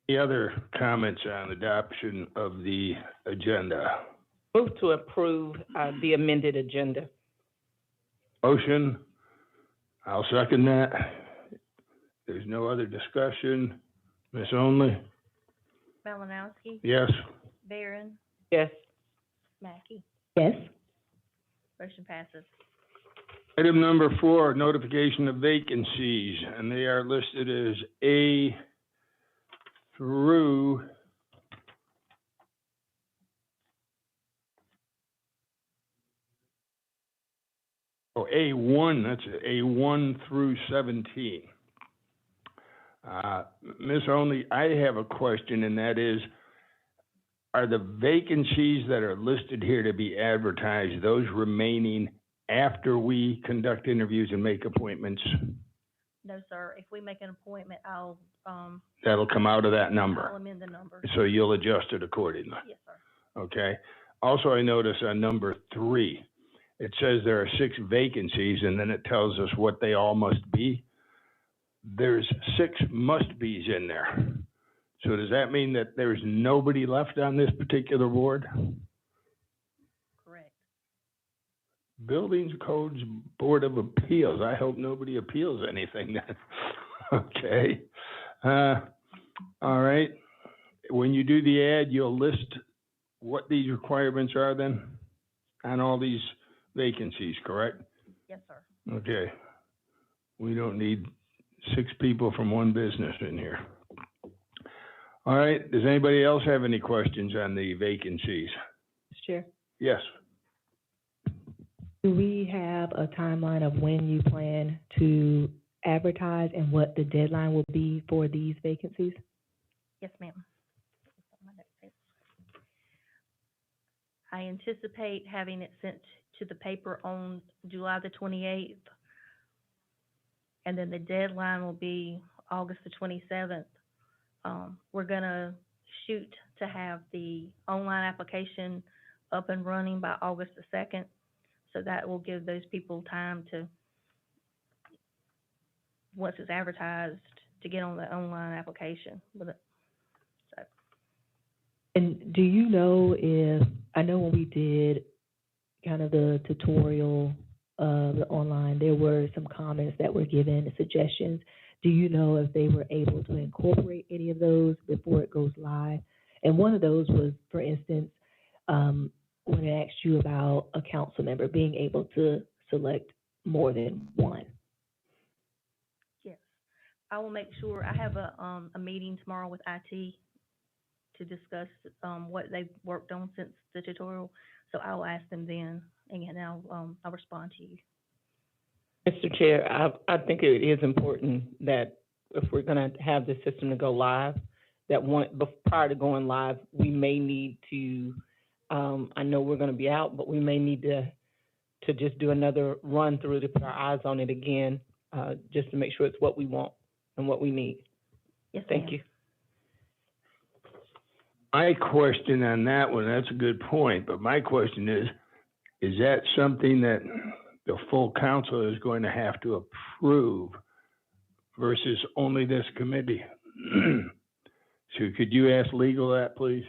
Any other comments on adoption of the agenda? Move to approve the amended agenda. Motion, I'll second that. There's no other discussion. Ms. Only? Malinowski, Yes. Barron, Yes. Mackey. Yes. Motion passes. Item number 4, notification of vacancies, and they are listed as A through A1, that's A1 through 17. Ms. Only, I have a question, and that is, are the vacancies that are listed here to be advertised, those remaining after we conduct interviews and make appointments? No, sir. If we make an appointment, I'll That'll come out of that number, amend the number. so you'll adjust it accordingly, Yes, sir. okay? Also, I notice on number 3, it says there are 6 vacancies, and then it tells us what they all must be. There's 6 must-be's in there. So does that mean that there's nobody left on this particular board? Correct. Buildings Codes Board of Appeals. I hope nobody appeals anything then. Okay. All right. When you do the ad, you'll list what these requirements are then on all these vacancies, correct? Yes, sir. Okay. We don't need 6 people from one business in here. All right. Does anybody else have any questions on the vacancies? Mr. Chair, Yes. do we have a timeline of when you plan to advertise and what the deadline will be for these vacancies? Yes, ma'am. I anticipate having it sent to the paper on July the 28th. And then the deadline will be August the 27th. We're gonna shoot to have the online application up and running by August the 2nd. So that will give those people time to, once it's advertised, to get on the online application with it. So, And do you know if, I know when we did kind of the tutorial, the online, there were some comments that were given, suggestions. Do you know if they were able to incorporate any of those before it goes live? And one of those was, for instance, when it asked you about a council member being able to select more than one. yes, I will make sure, I have a meeting tomorrow with IT to discuss, what they've worked on since the tutorial. So I'll ask them then, and I'll respond to you. Mr. Chair, I think it is important that if we're gonna have the system to go live, that prior to going live, we may need to, I know we're gonna be out, but we may need to just do another run through to put our eyes on it again, just to make sure it's what we want and what we need. Yes, Thank ma'am. you. My question on that one, that's a good point, but my question is that something that the full council is going to have to approve versus only this committee? So could you ask legal that, please?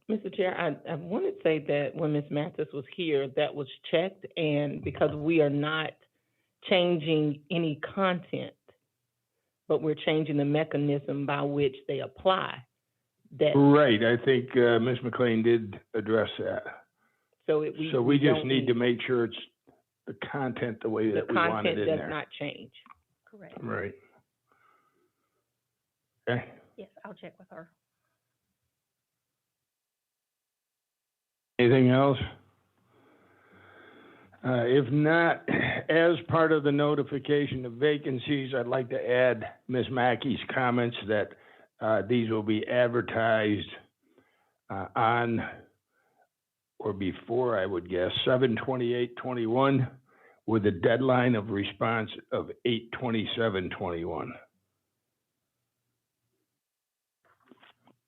Mr. Chair, I want to say that when Ms. Mathis was here, that was checked, and because we are not changing any content, but we're changing the mechanism by which they apply, that, Right, I think Ms. McLean did address that. so We just don't need to make sure it's the content the way that we want it the in content there. does not change. Correct. Right. Okay. Yes, I'll check with her. Anything else? If not, as part of the notification of vacancies, I'd like to add Ms. Mackey's comments that these will be advertised on or before, I would guess, 7/28/21, with a deadline of response of 8/27/21.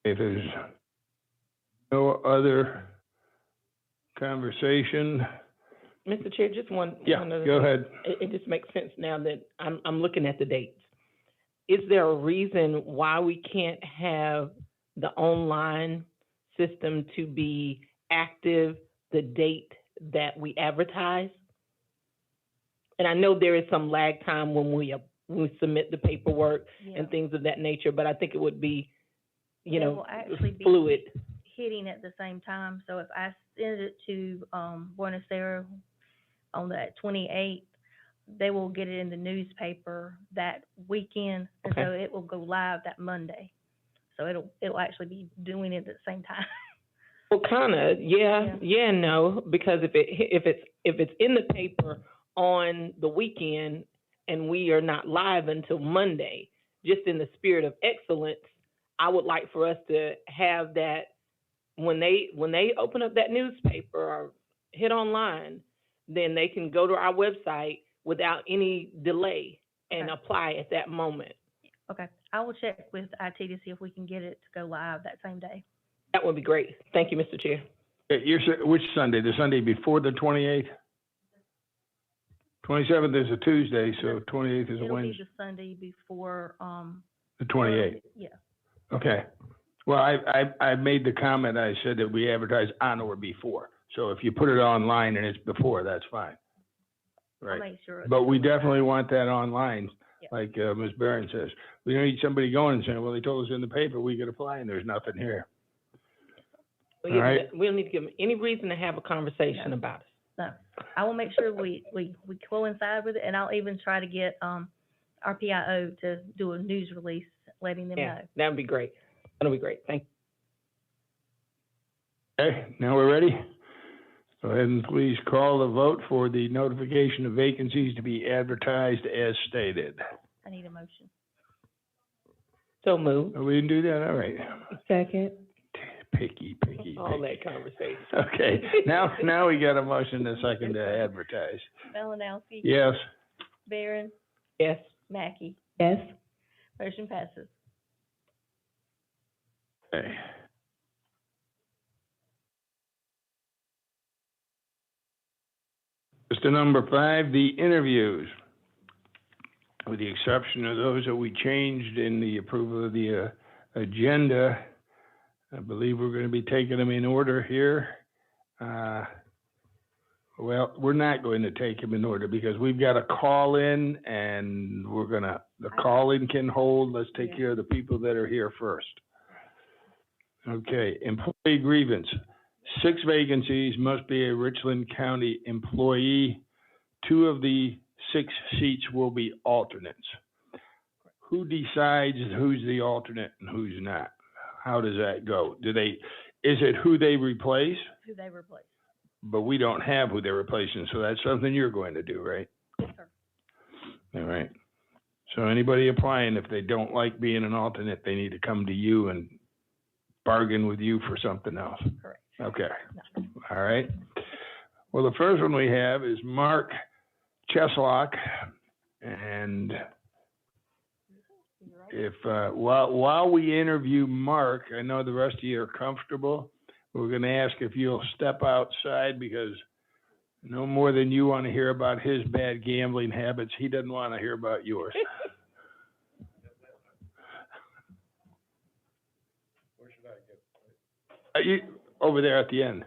If there's no other conversation. Mr. Chair, just one Yeah, other go thing. ahead. It just makes sense now that I'm looking at the dates. is there a reason why we can't have the online system to be active the date that we advertise? And I know there is some lag time when we submit the paperwork Yeah. and things of that nature, but I think it would be, you They know, will actually be fluid. hitting at the same time. So if I send it to Buenos Aires on that 28th, they will get it in the newspaper that weekend, and so Okay. it will go live that Monday. So it'll actually be doing it at the same time. Well, kinda, Yeah. yeah, and no, because if it's in the paper on the weekend and we are not live until Monday, just in the spirit of excellence, I would like for us to have that when they open up that newspaper or hit online, then they can go to our website without any delay and Okay. apply at that moment. Okay, I will check with IT to see if we can get it to go live that same day. That would be great. Thank you, Mr. Chair. Which Sunday? The Sunday before the 28th? 27th is a Tuesday, so 28th is a It'll be Wednesday, the Sunday before, the 28th. Yeah, Okay. Well, I made the comment, I said that we advertise on or before. So if you put it online and it's before, that's fine. I'll Right. make sure. But we it's- definitely want that online, Yeah. like Ms. Barron says. We don't need somebody going and saying, well, they told us in the paper we could apply and there's nothing here. We All right. don't need to give them any reason to have a conversation No. about it. No, I will make sure we coincide with it, and I'll even try to get, our PIO to do a news release letting them Yeah, know. that would be great. That'll be great. Thank you. Okay, now we're ready? Go ahead and please call the vote for the notification of vacancies to be advertised as stated. I need a motion. So moved. Oh, we didn't do that? All right. Second. Picky. All that conversation. Okay, now we got a motion and a second to advertise. Malinowski. Yes. Barron. Yes. Mackey. Yes. Motion passes. Okay. Just to number 5, the interviews. With the exception of those that we changed in the approval of the agenda, I believe we're going to be taking them in order here. Well, we're not going to take them in order because we've got a call-in and the call-in can hold. Let's take care of the people that are here first. Okay, employee grievance. 6 vacancies, must be a Richland County employee. 2 of the 6 seats will be alternates. Who decides who's the alternate and who's not? How does that go? Is it who they replace? Who they replace. But we don't have who they're replacing, so that's something you're going to do, right? Yes, sir. All right. So anybody applying, if they don't like being an alternate, they need to come to you and bargain with you for something else. Correct. Okay. No. All right. Well, the first one we have is Mark Cheslock, and if while we interview Mark, I know the rest of you are comfortable. We're going to ask if you'll step outside because no more than you want to hear about his bad gambling habits, he doesn't want to hear about yours. Where should I get? Over there at the end.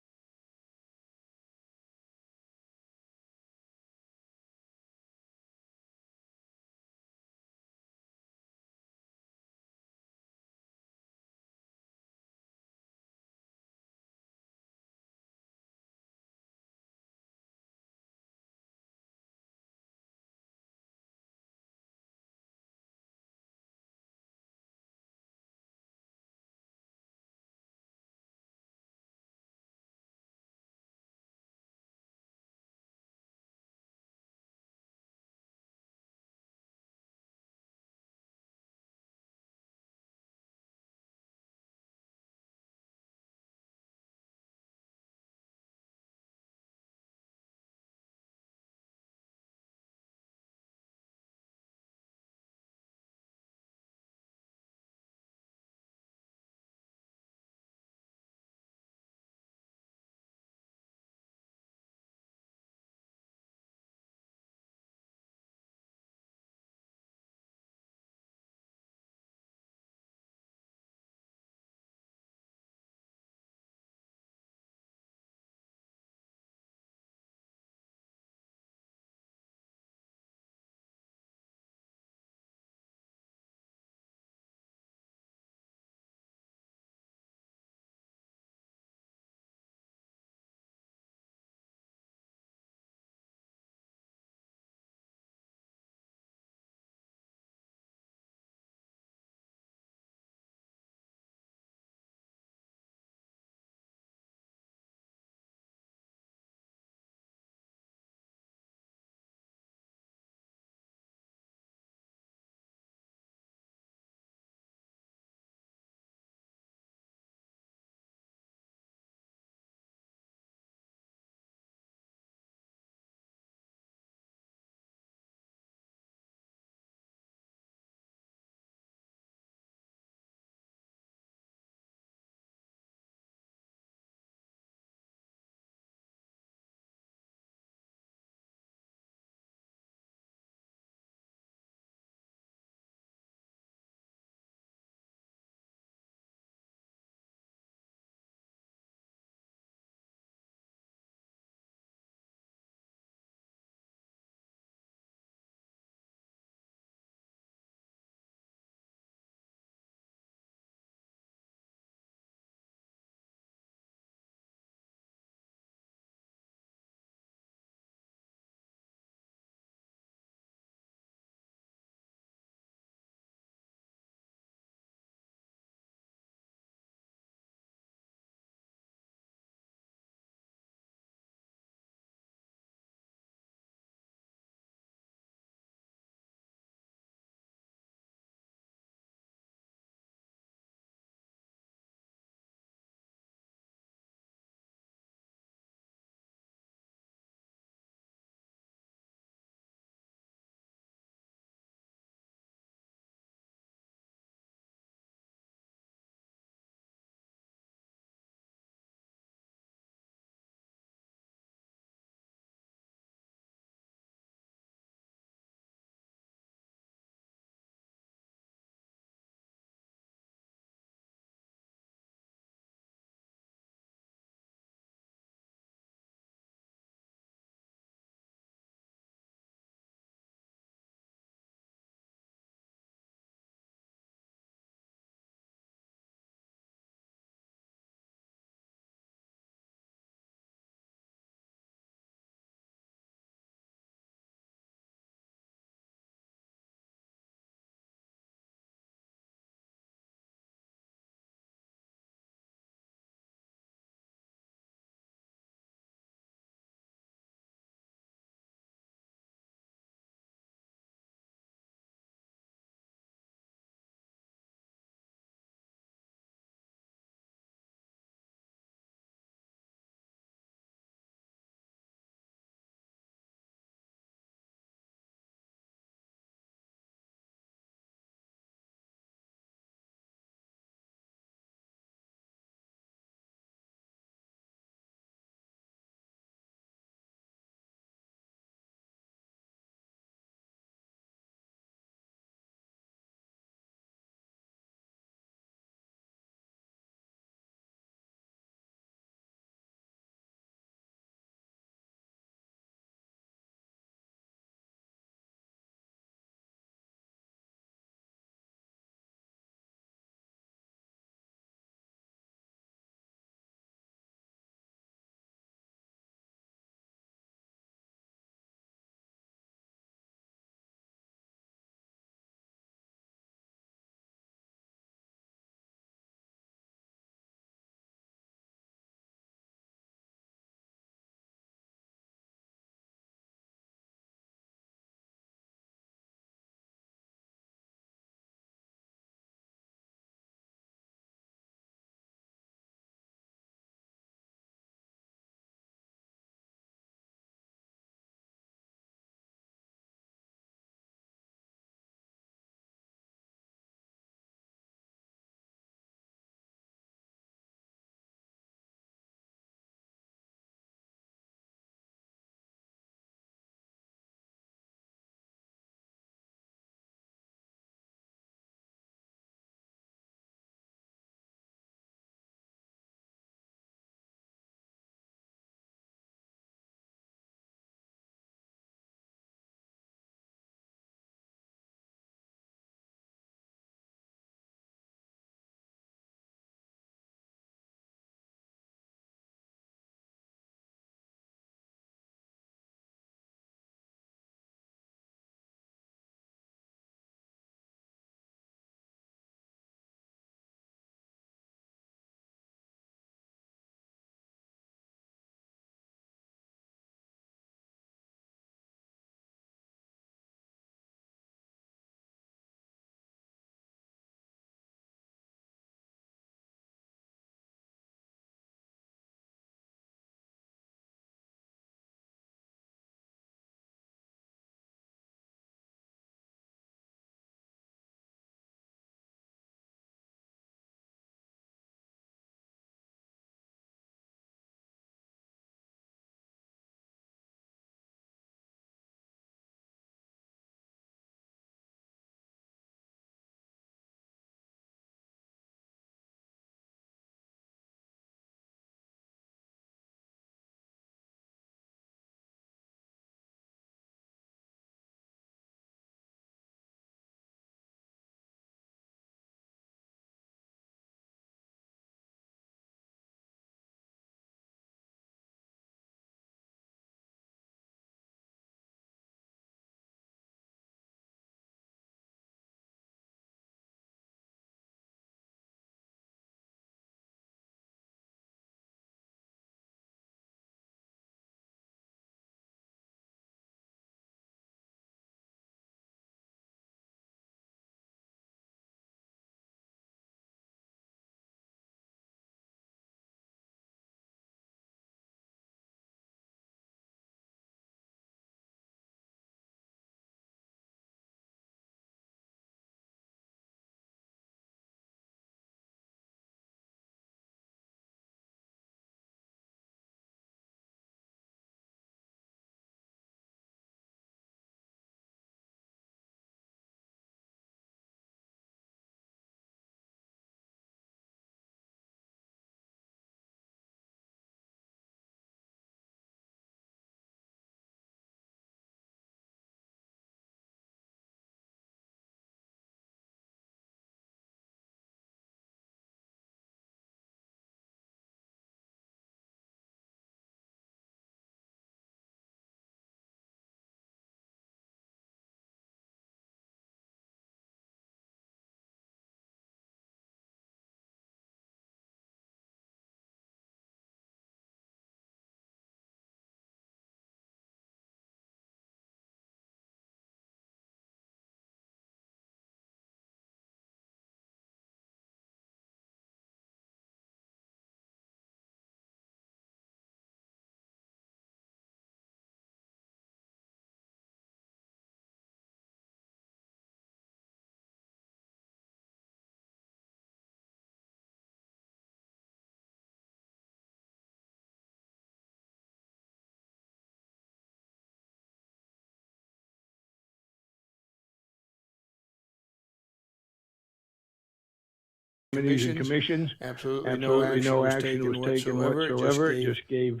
committees and commissions. Absolutely Absolutely no action was taken whatsoever. It just gave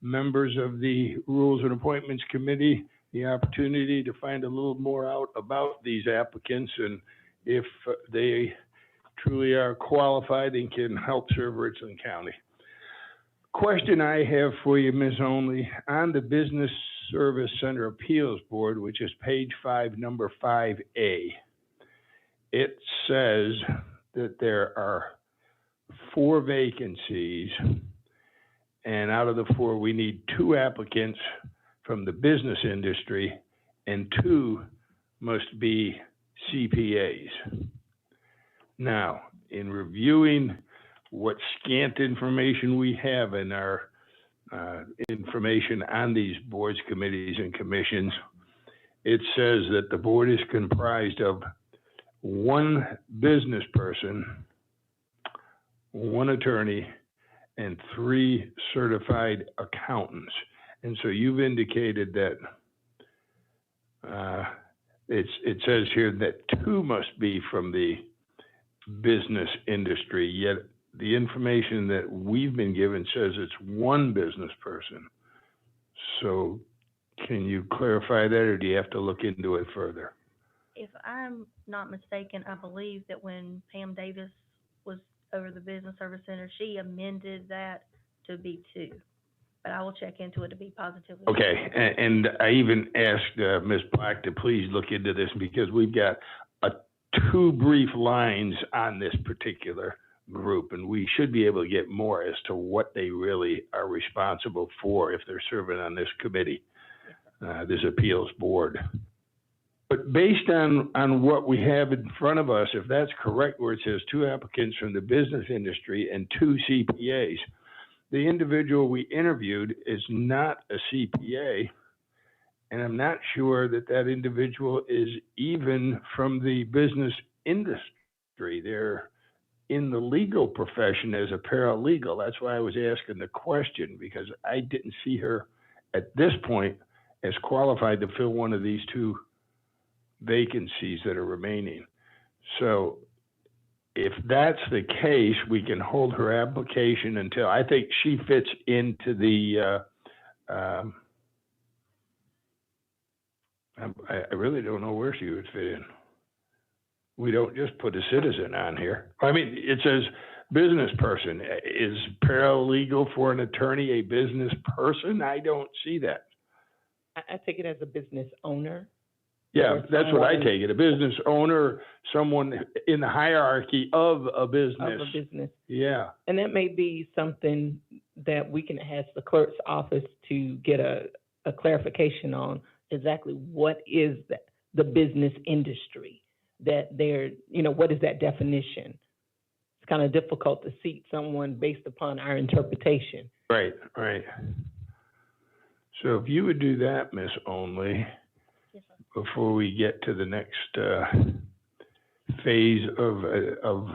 members of the Rules and Appointments Committee the opportunity to find a little more out about these applicants and if they truly are qualified and can help serve Richland County. Question I have for you, Ms. Only, on the Business Service Center Appeals Board, which is page 5, number 5A, it says that there are 4 vacancies, and out of the 4, we need 2 applicants from the business industry, and 2 must be CPAs. Now, in reviewing what scant information we have in our information on these boards, committees, and commissions, it says that the board is comprised of 1 business person, 1 attorney, and 3 certified accountants. And so you've indicated that it says here that 2 must be from the business industry, yet the information that we've been given says it's 1 business person. So can you clarify that, or do you have to look into it further? If I'm not mistaken, I believe that when Pam Davis was over the Business Service Center, she amended that to be 2. But I will check into it to be positively. Okay, and I even asked Ms. Black to please look into this because we've got 2 brief lines on this particular group, and we should be able to get more as to what they really are responsible for if they're serving on this committee, this appeals board. But based on what we have in front of us, if that's correct, where it says 2 applicants from the business industry and 2 CPAs, the individual we interviewed is not a CPA, and I'm not sure that that individual is even from the business industry. They're in the legal profession as a paralegal. That's why I was asking the question, because I didn't see her at this point as qualified to fill one of these 2 vacancies that are remaining. So if that's the case, we can hold her application until, I think she fits into the, I really don't know where she would fit in. We don't just put a citizen on here. I mean, it says business person. Is paralegal for an attorney a business person? I don't see that. I take it as a business owner. Yeah, that's what I take it. A business owner, someone in the hierarchy of a business. Of a business. Yeah. And that may be something that we can ask the clerk's office to get a clarification on exactly what is the business industry that they're, what is that definition? It's kind of difficult to seat someone based upon our interpretation. Right. So if you would do that, Miss Only, before we get to the next phase of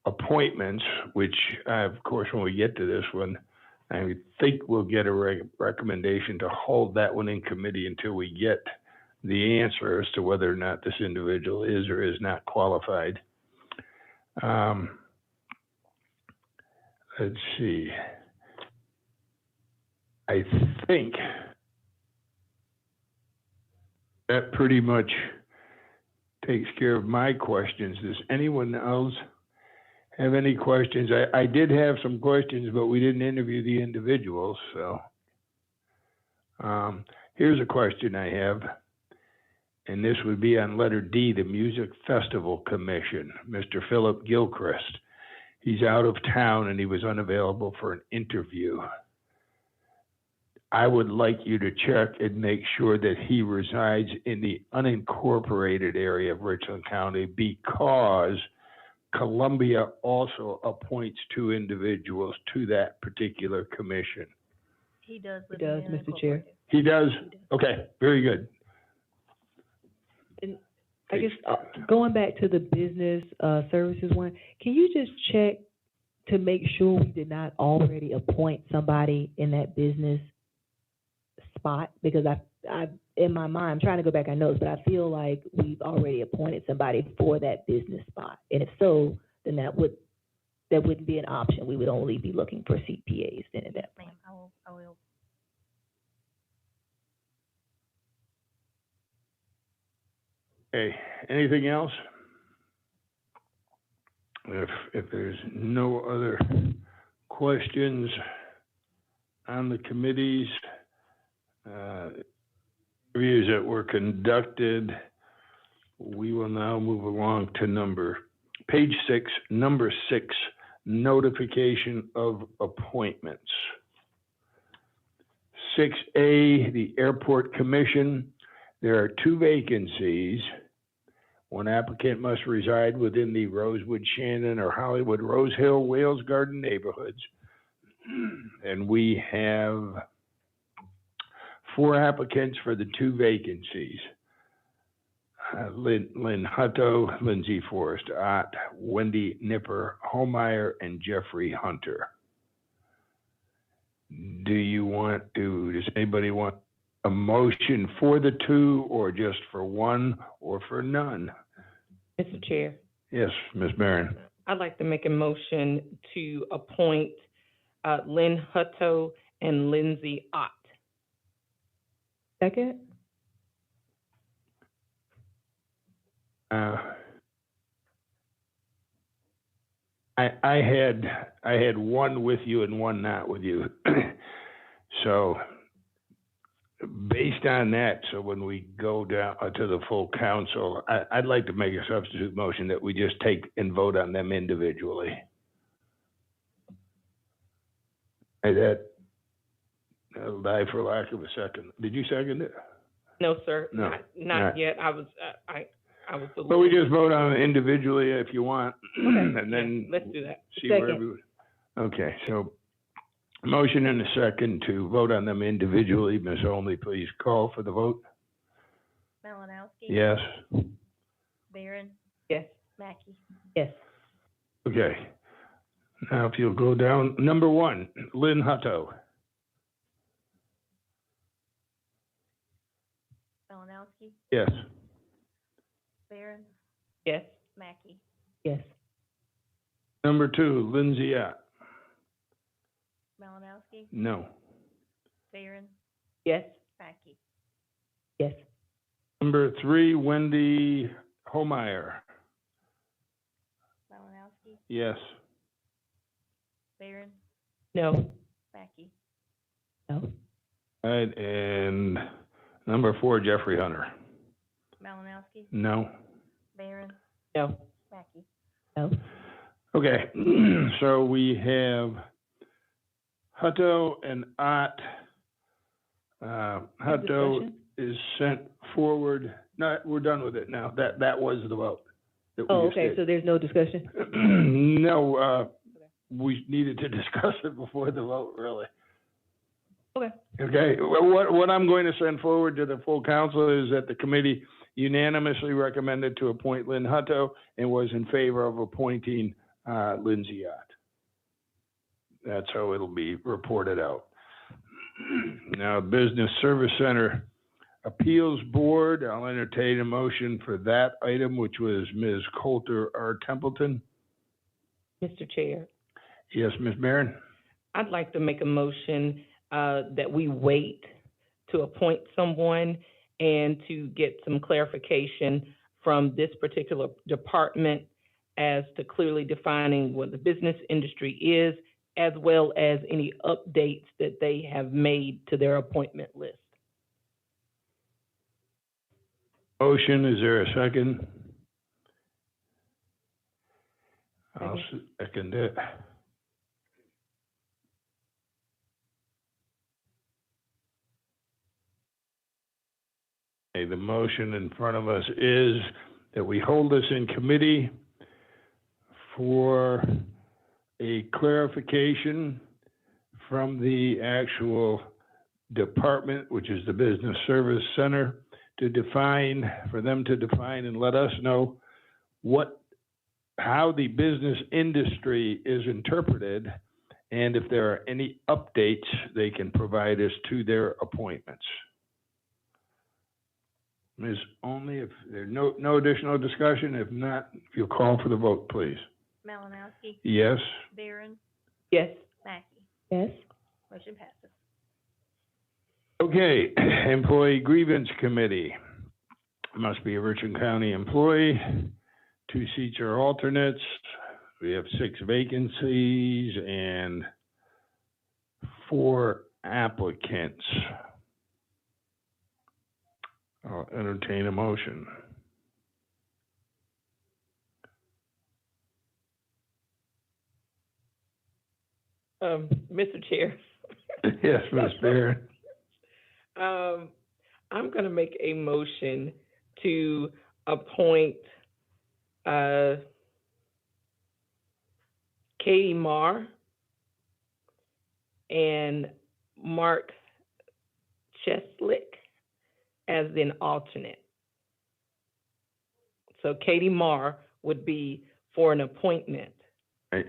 appointments, which of course, when we get to this one, I think we'll get a recommendation to hold that one in committee until we get the answer as to whether or not this individual is or is not qualified. Let's see. I think that pretty much takes care of my questions. Does anyone else have any questions? I did have some questions, but we didn't interview the individuals. So here's a question I have, and this would be on letter D, the Music Festival Commission, Mr. Philip Gilchrist. He's out of town and he was unavailable for an interview. I would like you to check and make sure that he resides in the unincorporated area of Richland County, because Columbia also appoints 2 individuals to that particular commission. He does. He does, Mr. Chair. He does? Okay, very good. And I guess going back to the business services one, can you just check to make sure we did not already appoint somebody in that business spot? Because I in my mind, I'm trying to go back on notes, but I feel like we've already appointed somebody for that business spot. And if so, then that wouldn't be an option. We would only be looking for CPAs then at that point. Ma'am, I will. Okay, anything else? If there's no other questions on the committees, reviews that were conducted, we will now move along to page 6, number 6, notification of appointments. 6A, the Airport Commission. There are 2 vacancies. One applicant must reside within the Rosewood, Shannon, or Hollywood, Rose Hill, Wales Garden neighborhoods. And we have 4 applicants for the 2 vacancies. Lynn Hutto, Lindsay Forrest Ott, Wendy Nipper Holmeyer, and Jeffrey Hunter. Does anybody want a motion for the 2, or just for 1, or for none? Mr. Chair, Yes, Ms. Barron. I'd like to make a motion to appoint Lynn Hutto and Lindsay Ott. Second? I had 1 with you and 1 not with you. So based on that, so when we go down to the full council, I'd like to make a substitute motion that we just take and vote on them individually. That'll die for lack of a second. Did you second it? No, sir. No. Not yet. I was a But little. we just vote on it individually if you want, and then Let's do that. see where Second. everyone. Okay, so motion and a second to vote on them individually. Ms. Olney, please call for the vote. Malinowski. Yes. Barron, Yes. Mackey. Yes. Okay. Now, if you'll go down, number 1, Lynn Hutto. Malinowski, Yes. Barron, Yes. Mackey. Yes. Number 2, Lindsay Ott. Malinowski, No. Barron, Yes. Mackey. Yes. Number 3, Wendy Holmeyer. Malinowski, Yes. Barron, No. Mackey. No. All right, and number 4, Jeffrey Hunter. Malinowski, No. Barron, No. Mackey. No. Okay, so we have Hutto and Ott. Hutto Discussion? is sent forward. No, we're done with it now. That was the vote. that we Oh, just okay, did. so there's no discussion? No, we needed to discuss it before the vote, really. Okay. Okay, well, what I'm going to send forward to the full council is that the committee unanimously recommended to appoint Lynn Hutto and was in favor of appointing Lindsay Ott. That's how it'll be reported out. Now, Business Service Center Appeals Board, I'll entertain a motion for that item, which was Ms. Coulter R. Templeton. Mr. Chair, Yes, Ms. Barron? I'd like to make a motion that we wait to appoint someone and to get some clarification from this particular department as to clearly defining what the business industry is, as well as any updates that they have made to their appointment list. Motion, is there a second? I'll second it. Okay, the motion in front of us is that we hold this in committee for a clarification from the actual department, which is the Business Service Center, for them to define and let us know how the business industry is interpreted, and if there are any updates they can provide us to their appointments. Ms. Only, if there's no additional discussion, if not, if you'll call for the vote, please. Malinowski, Yes. Barron, Yes. Mackey. Yes. Motion passes. Okay, Employee Grievance Committee. Must be a Richland County employee. 2 seats are alternates. We have 6 vacancies and 4 applicants. I'll entertain a motion. Mr. Chair. Yes, Ms. Barron. I'm gonna make a motion to appoint, Katie Marr and Mark Cheslick as an alternate. So Katie Marr would be for an appointment, Right,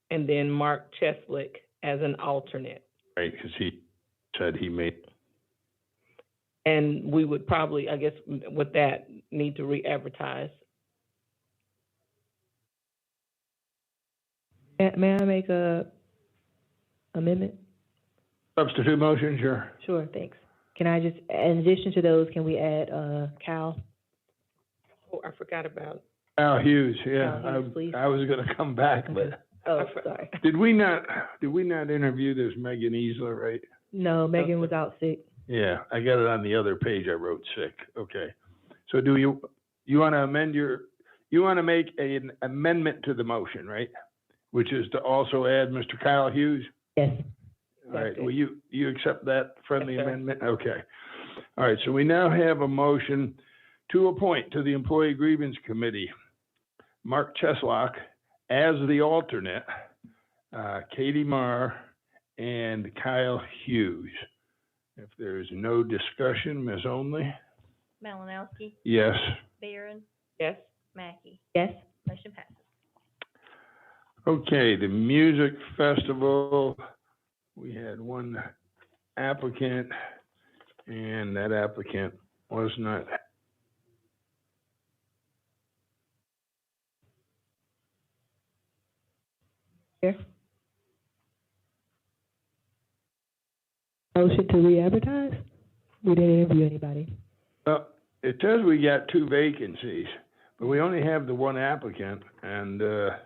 and then Mark Cheslick as an alternate. right, because he said he made, And we would probably, I guess, with that, need to re-advertise. May I make a amendment? substitute motion, sure. Sure, thanks. Can I just, in addition to those, can we add, Cal? Oh, I forgot about, Al Hughes, yeah. Al Hughes, please. I was gonna come back, but Oh, sorry. did we not interview this Megan Easler, right? No, Megan was out sick. Yeah, I got it on the other page, I wrote sick, okay. So do you wanna amend you wanna make an amendment to the motion, right? Which is to also add Mr. Kyle Hughes? Yes. All right, That's it. will you accept that friendly Yes, sir. amendment? Okay. All right, so we now have a motion to appoint to the Employee Grievance Committee, Mark Cheslock as the alternate, Katie Marr, and Kyle Hughes. If there's no discussion, Ms. Only? Malinowski, Yes. Barron, yes? Mackey. Yes. Motion passes. Okay, the music festival, we had 1 applicant, and that applicant was not. Here. Motion to re-advertise? We didn't interview anybody. It says we got 2 vacancies, but we only have the 1 applicant, and, There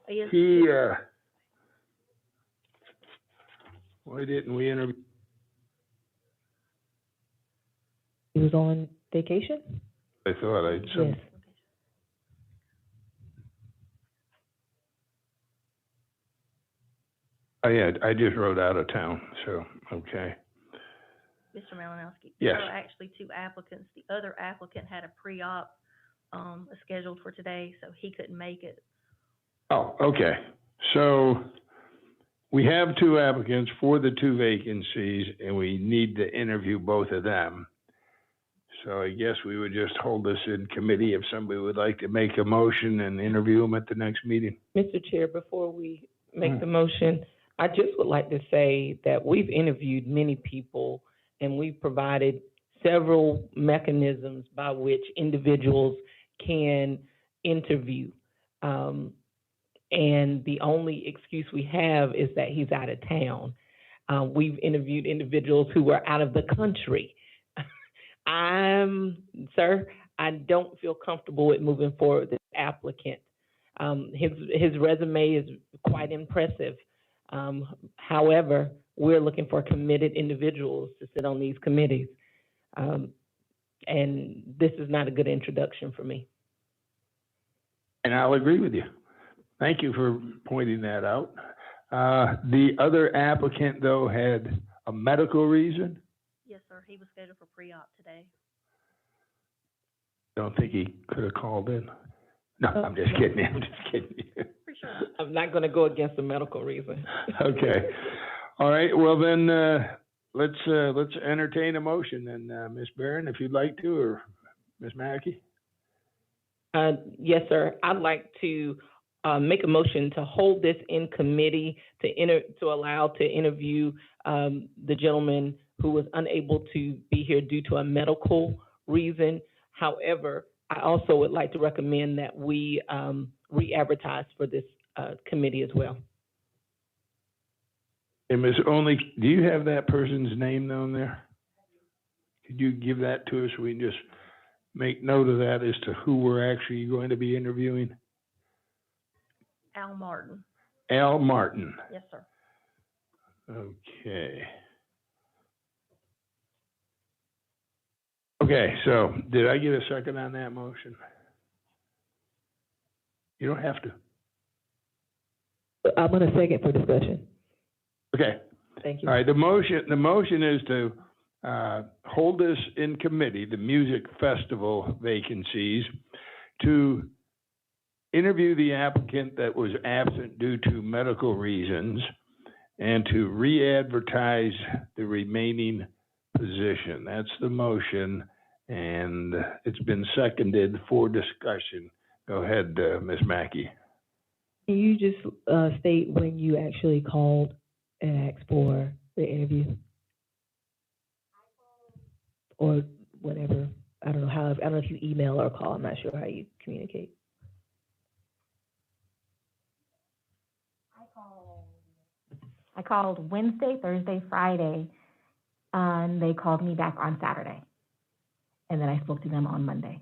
is. he, why didn't we interview? He was on vacation? I thought I'd, Yes. oh yeah, I just wrote out of town, so, okay. Mr. Malinowski. Yes. There are actually 2 applicants. The other applicant had a pre-op, scheduled for today, so he couldn't make it. Oh, okay. So we have 2 applicants for the 2 vacancies, and we need to interview both of them. So I guess we would just hold this in committee if somebody would like to make a motion and interview them at the next meeting. Mr. Chair, before we make the motion, I just would like to say that we've interviewed many people, and we've provided several mechanisms by which individuals can interview. And the only excuse we have is that he's out of town. We've interviewed individuals who were out of the country. Sir, I don't feel comfortable with moving forward with this applicant. His resume is quite impressive. However, we're looking for committed individuals to sit on these committees. And this is not a good introduction for me. And I'll agree with you. Thank you for pointing that out. The other applicant, though, had a medical reason. Yes, sir. He was scheduled for pre-op today. Don't think he could have called in. No, I'm just kidding. I'm just kidding. Pretty sure. I'm not going to go against the medical reason. Okay. All right. Well, then, let's entertain a motion then, Ms. Barron, if you'd like to, or Ms. Mackey. Yes, sir. I'd like to make a motion to hold this in committee to allow to interview the gentleman who was unable to be here due to a medical reason. However, I also would like to recommend that we re-advertise for this committee as well. And Ms. Only, do you have that person's name down there? Could you give that to us so we can just make note of that as to who we're actually going to be interviewing? Al Martin. Al Martin. Yes, sir. Okay. Okay, so did I get a second on that motion? You don't have to. I'm gonna second for discussion. Okay. Thank you. All right, the motion is to hold this in committee, the music festival vacancies, to interview the applicant that was absent due to medical reasons, and to re-advertise the remaining position. That's the motion, and it's been seconded for discussion. Go ahead, Ms. Mackey. Can you just state when you actually called and asked for the interview? Or whatever, I don't know I don't know if you email or call, I'm not sure how you communicate. I called Wednesday, Thursday, Friday, and they called me back on Saturday. And then I spoke to them on Monday.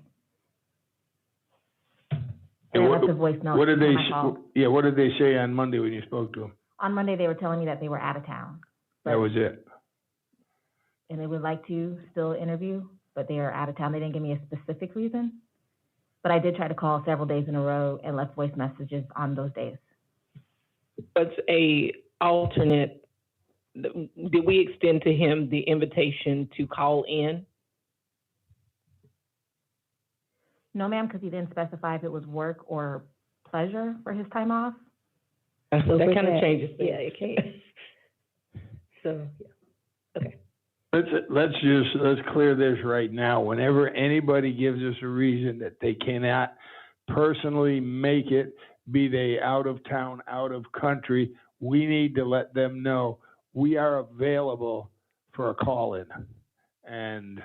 And I left a voice note. What did they? when I called. Yeah, what did they say on Monday when you spoke to them? On Monday, they were telling me that they were out of town. That was it. And they would like to still interview, but they are out of town. They didn't give me a specific reason. But I did try to call several days in a row and left voice messages on those days. As a alternate, did we extend to him the invitation to call in? No, ma'am, because he didn't specify if it was work or pleasure for his time off. So That for kind of changes things. Yeah, it can. So, yeah, okay. Let's clear this right now. Whenever anybody gives us a reason that they cannot personally make it, be they out of town, out of country, we need to let them know we are available for a call-in. And,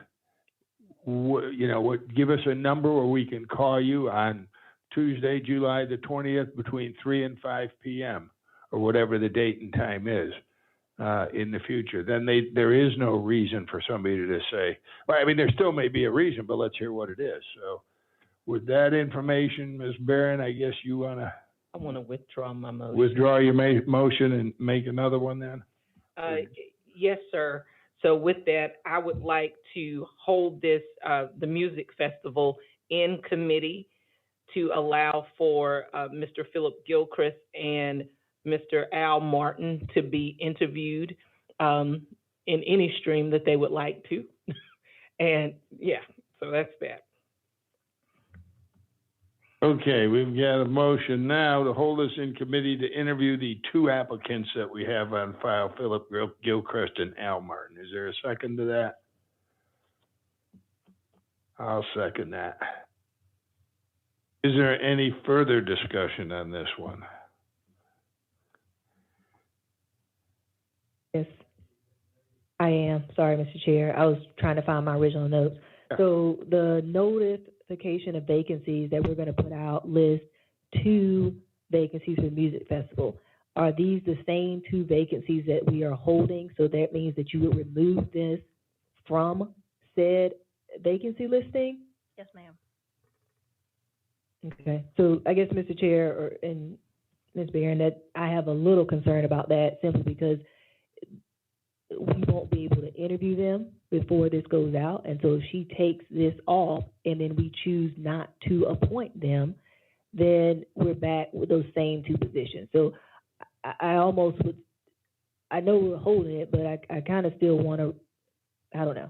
give us a number where we can call you on Tuesday, July the 20th, between 3 and 5 p.m., or whatever the date and time is. In the future, then there is no reason for somebody to say, well, I mean, there still may be a reason, but let's hear what it is. So with that information, Ms. Barron, I guess you want to I want to withdraw my motion. withdraw your motion and make another one then? Yes, sir. So with that, I would like to hold this, the music festival in committee to allow for Mr. Philip Gilchrist and Mr. Al Martin to be interviewed in any stream that they would like to. And yeah, so that's that. Okay, we've got a motion now to hold us in committee to interview the two applicants that we have on file, Philip Gilchrist and Al Martin. Is there a second to that? I'll second that. Is there any further discussion on this one? Yes, I am. Sorry, Mr. Chair. I was trying to find my original notes. Yeah. So the notification of vacancies that we're going to put out lists 2 vacancies for the music festival. Are these the same 2 vacancies that we are holding? So that means that you would remove this from said vacancy listing? Yes, ma'am. Okay. So I guess, Mr. Chair and Ms. Barron, that I have a little concern about that simply because we won't be able to interview them before this goes out. And so if she takes this off and then we choose not to appoint them, then we're back with those same 2 positions. So I almost would, I know we're holding it, but I kind of still want to, I don't know.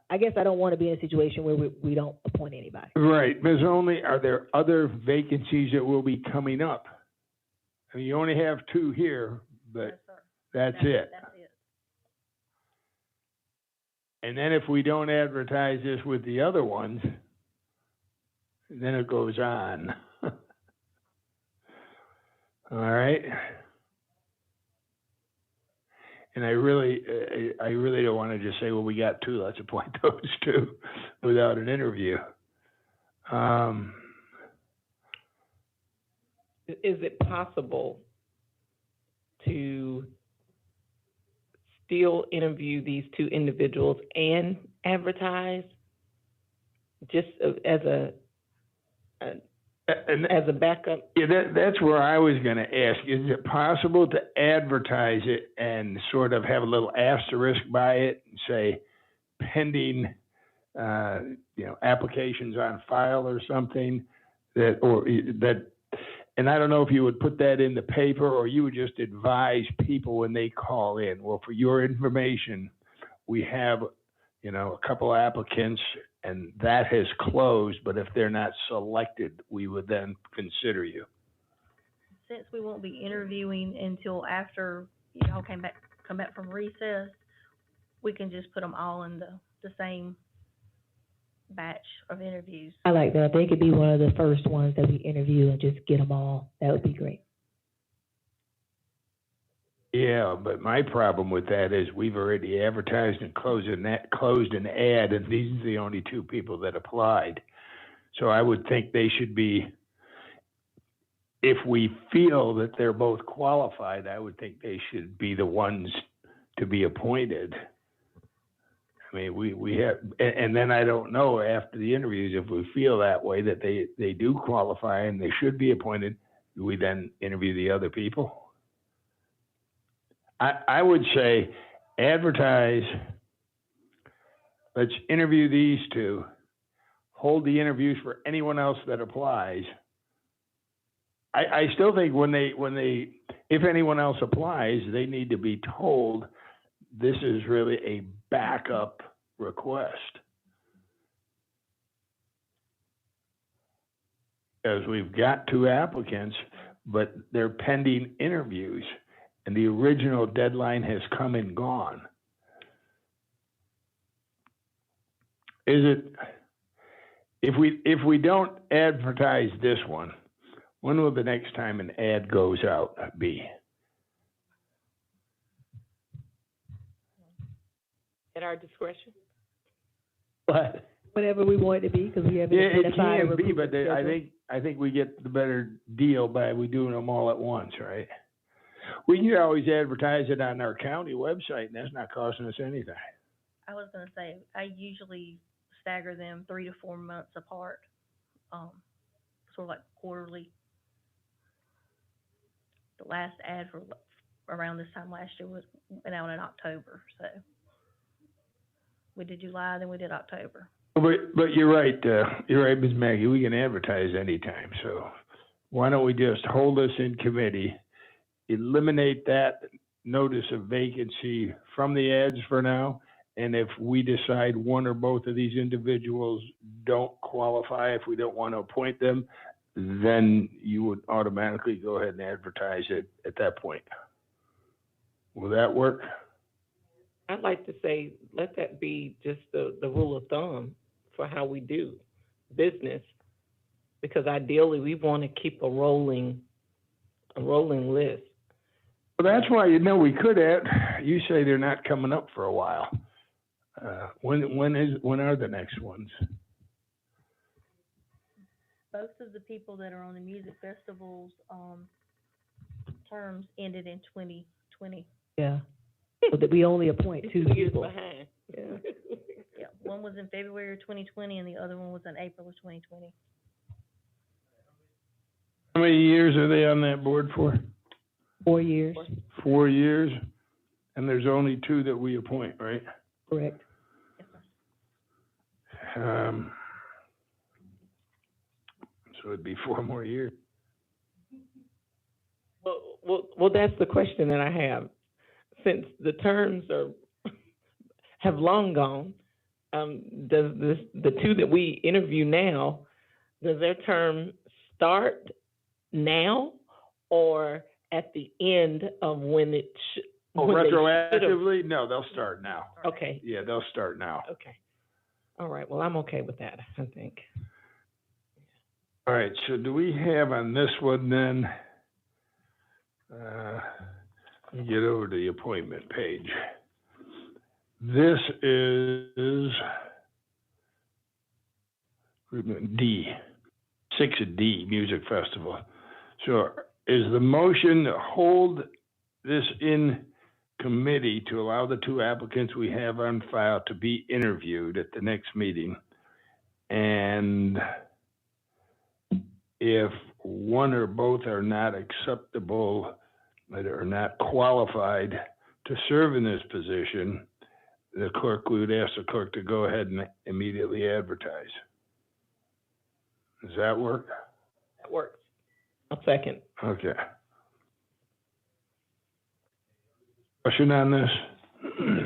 I guess I don't want to be in a situation where we don't appoint anybody. Right. Ms. Only, are there other vacancies that will be coming up? I mean, you only have 2 here, but Yes, sir. that's it. That's it. And then if we don't advertise this with the other ones, then it goes on. All right. And I really don't want to just say, well, we got 2, let's appoint those 2 without an interview. Is it possible to still interview these two individuals and advertise just as a backup? Yeah, that's where I was going to ask. Is it possible to advertise it and sort of have a little asterisk by it and say pending, applications on file or something and I don't know if you would put that in the paper or you would just advise people when they call in. Well, for your information, we have, a couple applicants and that has closed, but if they're not selected, we would then consider you. Since we won't be interviewing until after y'all come back from recess, we can just put them all in the same batch of interviews. I like that. They could be one of the first ones that we interview and just get them all. That would be great. Yeah, but my problem with that is we've already advertised and closed an ad, and these are the only two people that applied. So I would think they should be, if we feel that they're both qualified, I would think they should be the ones to be appointed. I mean, we have, and then I don't know after the interviews, if we feel that way, that they do qualify and they should be appointed, do we then interview the other people? I would say advertise, let's interview these two, hold the interviews for anyone else that applies. I still think if anyone else applies, they need to be told this is really a backup request. As we've got two applicants, but they're pending interviews. And the original deadline has come and gone. If we don't advertise this one, when will the next time an ad goes out be? At our discretion? What? Whatever we want it to be, because we haven't identified a it can be, recruitment but schedule. I think we get the better deal by we doing them all at once, right? We can always advertise it on our county website, and that's not costing us anything. I was gonna say, I usually stagger them 3 to 4 months apart, sort of like quarterly. The last ad for around this time last year went out in October, so we did July, then we did October. But you're right, Ms. Maggie, we can advertise anytime, so why don't we just hold this in committee, eliminate that notice of vacancy from the ads for now, and if we decide one or both of these individuals don't qualify, if we don't want to appoint them, then you would automatically go ahead and advertise it at that point. Will that work? I'd like to say, let that be just the rule of thumb for how we do business, because ideally we want to keep a rolling list. Well, that's why, we could you say they're not coming up for a while. When are the next ones? Both of the people that are on the music festivals, terms ended in 2020. Yeah. So that we only appoint two 2 years people. behind. Yeah. Yeah, one was in February of 2020 and the other one was in April of 2020. How many years are they on that board for? 4 years, 4 years, and there's only two that we appoint, right? correct? Yes, sir. So it'd be 4 more years. Well, that's the question that I have. Since the terms have long gone, does the two that we interview now, does their term start now or at the end of when it Retroactively? No, they'll start now. Okay. Yeah, they'll start now. Okay. All right. Well, I'm okay with that, I think. All right, so do we have on this one then, let me get over to the appointment page. This is D, 6D, Music Festival. So is the motion to hold this in committee to allow the two applicants we have on file to be interviewed at the next meeting? And if one or both are not acceptable, that are not qualified to serve in this position, the clerk, we would ask the clerk to go ahead and immediately advertise. Does that work? That works. I'll second. Okay. Question on this?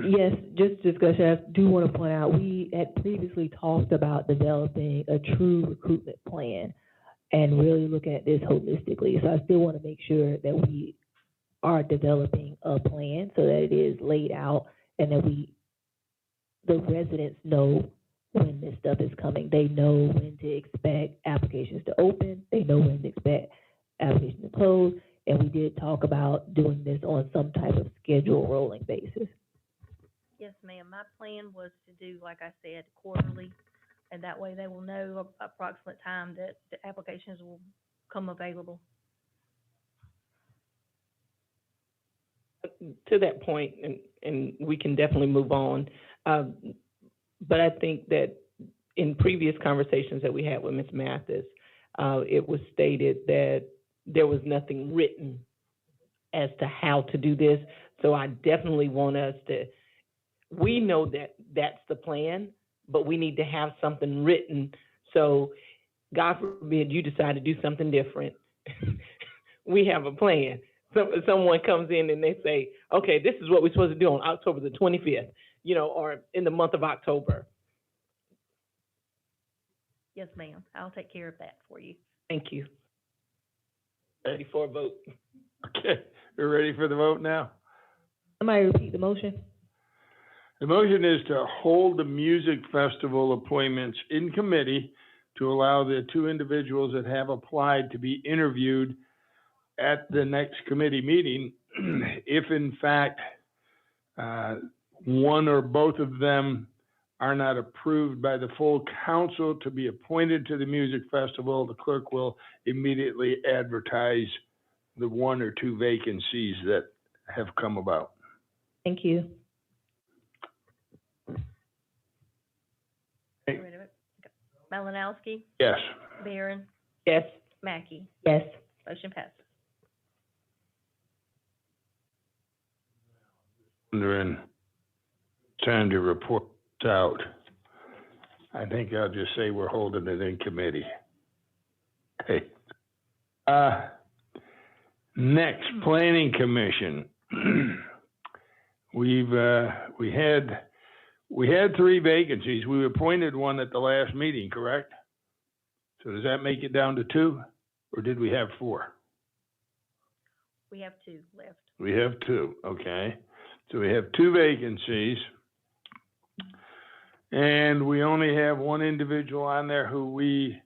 Yes, just discussion. I do want to point out, we had previously talked about developing a true recruitment plan and really looking at this holistically. So I still want to make sure that we are developing a plan so that it is laid out and that the residents know when this stuff is coming. They know when to expect applications to open. They know when to expect applications to close. And we did talk about doing this on some type of schedule rolling basis. Yes, ma'am. My plan was to do, like I said, quarterly, and that way they will know approximate time that the applications will come available. To that point, and we can definitely move on, but I think that in previous conversations that we had with Ms. Mathis, it was stated that there was nothing written as to how to do this. So I definitely want us to, we know that that's the plan, but we need to have something written. So God forbid you decide to do something different. We have a plan. Someone comes in and they say, okay, this is what we're supposed to do on October the 25th, or in the month of October. Yes, ma'am. I'll take care of that for you. Thank you. Ready for a vote? Okay, we're ready for the vote now? Somebody repeat the motion? The motion is to hold the music festival appointments in committee to allow the two individuals that have applied to be interviewed at the next committee meeting. If in fact one or both of them are not approved by the full council to be appointed to the music festival, the clerk will immediately advertise the one or two vacancies that have come about. Thank you. Get rid of it. Okay. Malinowski, Yes. Barron, Yes. Mackey. Yes. Motion passes. Wondering, trying to report out. I think I'll just say we're holding it in committee. Okay. Next, Planning Commission. We had 3 vacancies. We appointed one at the last meeting, correct? So does that make it down to 2, or did we have 4? We have 2 left. We have 2, okay. So we have 2 vacancies. And we only have one individual on there who we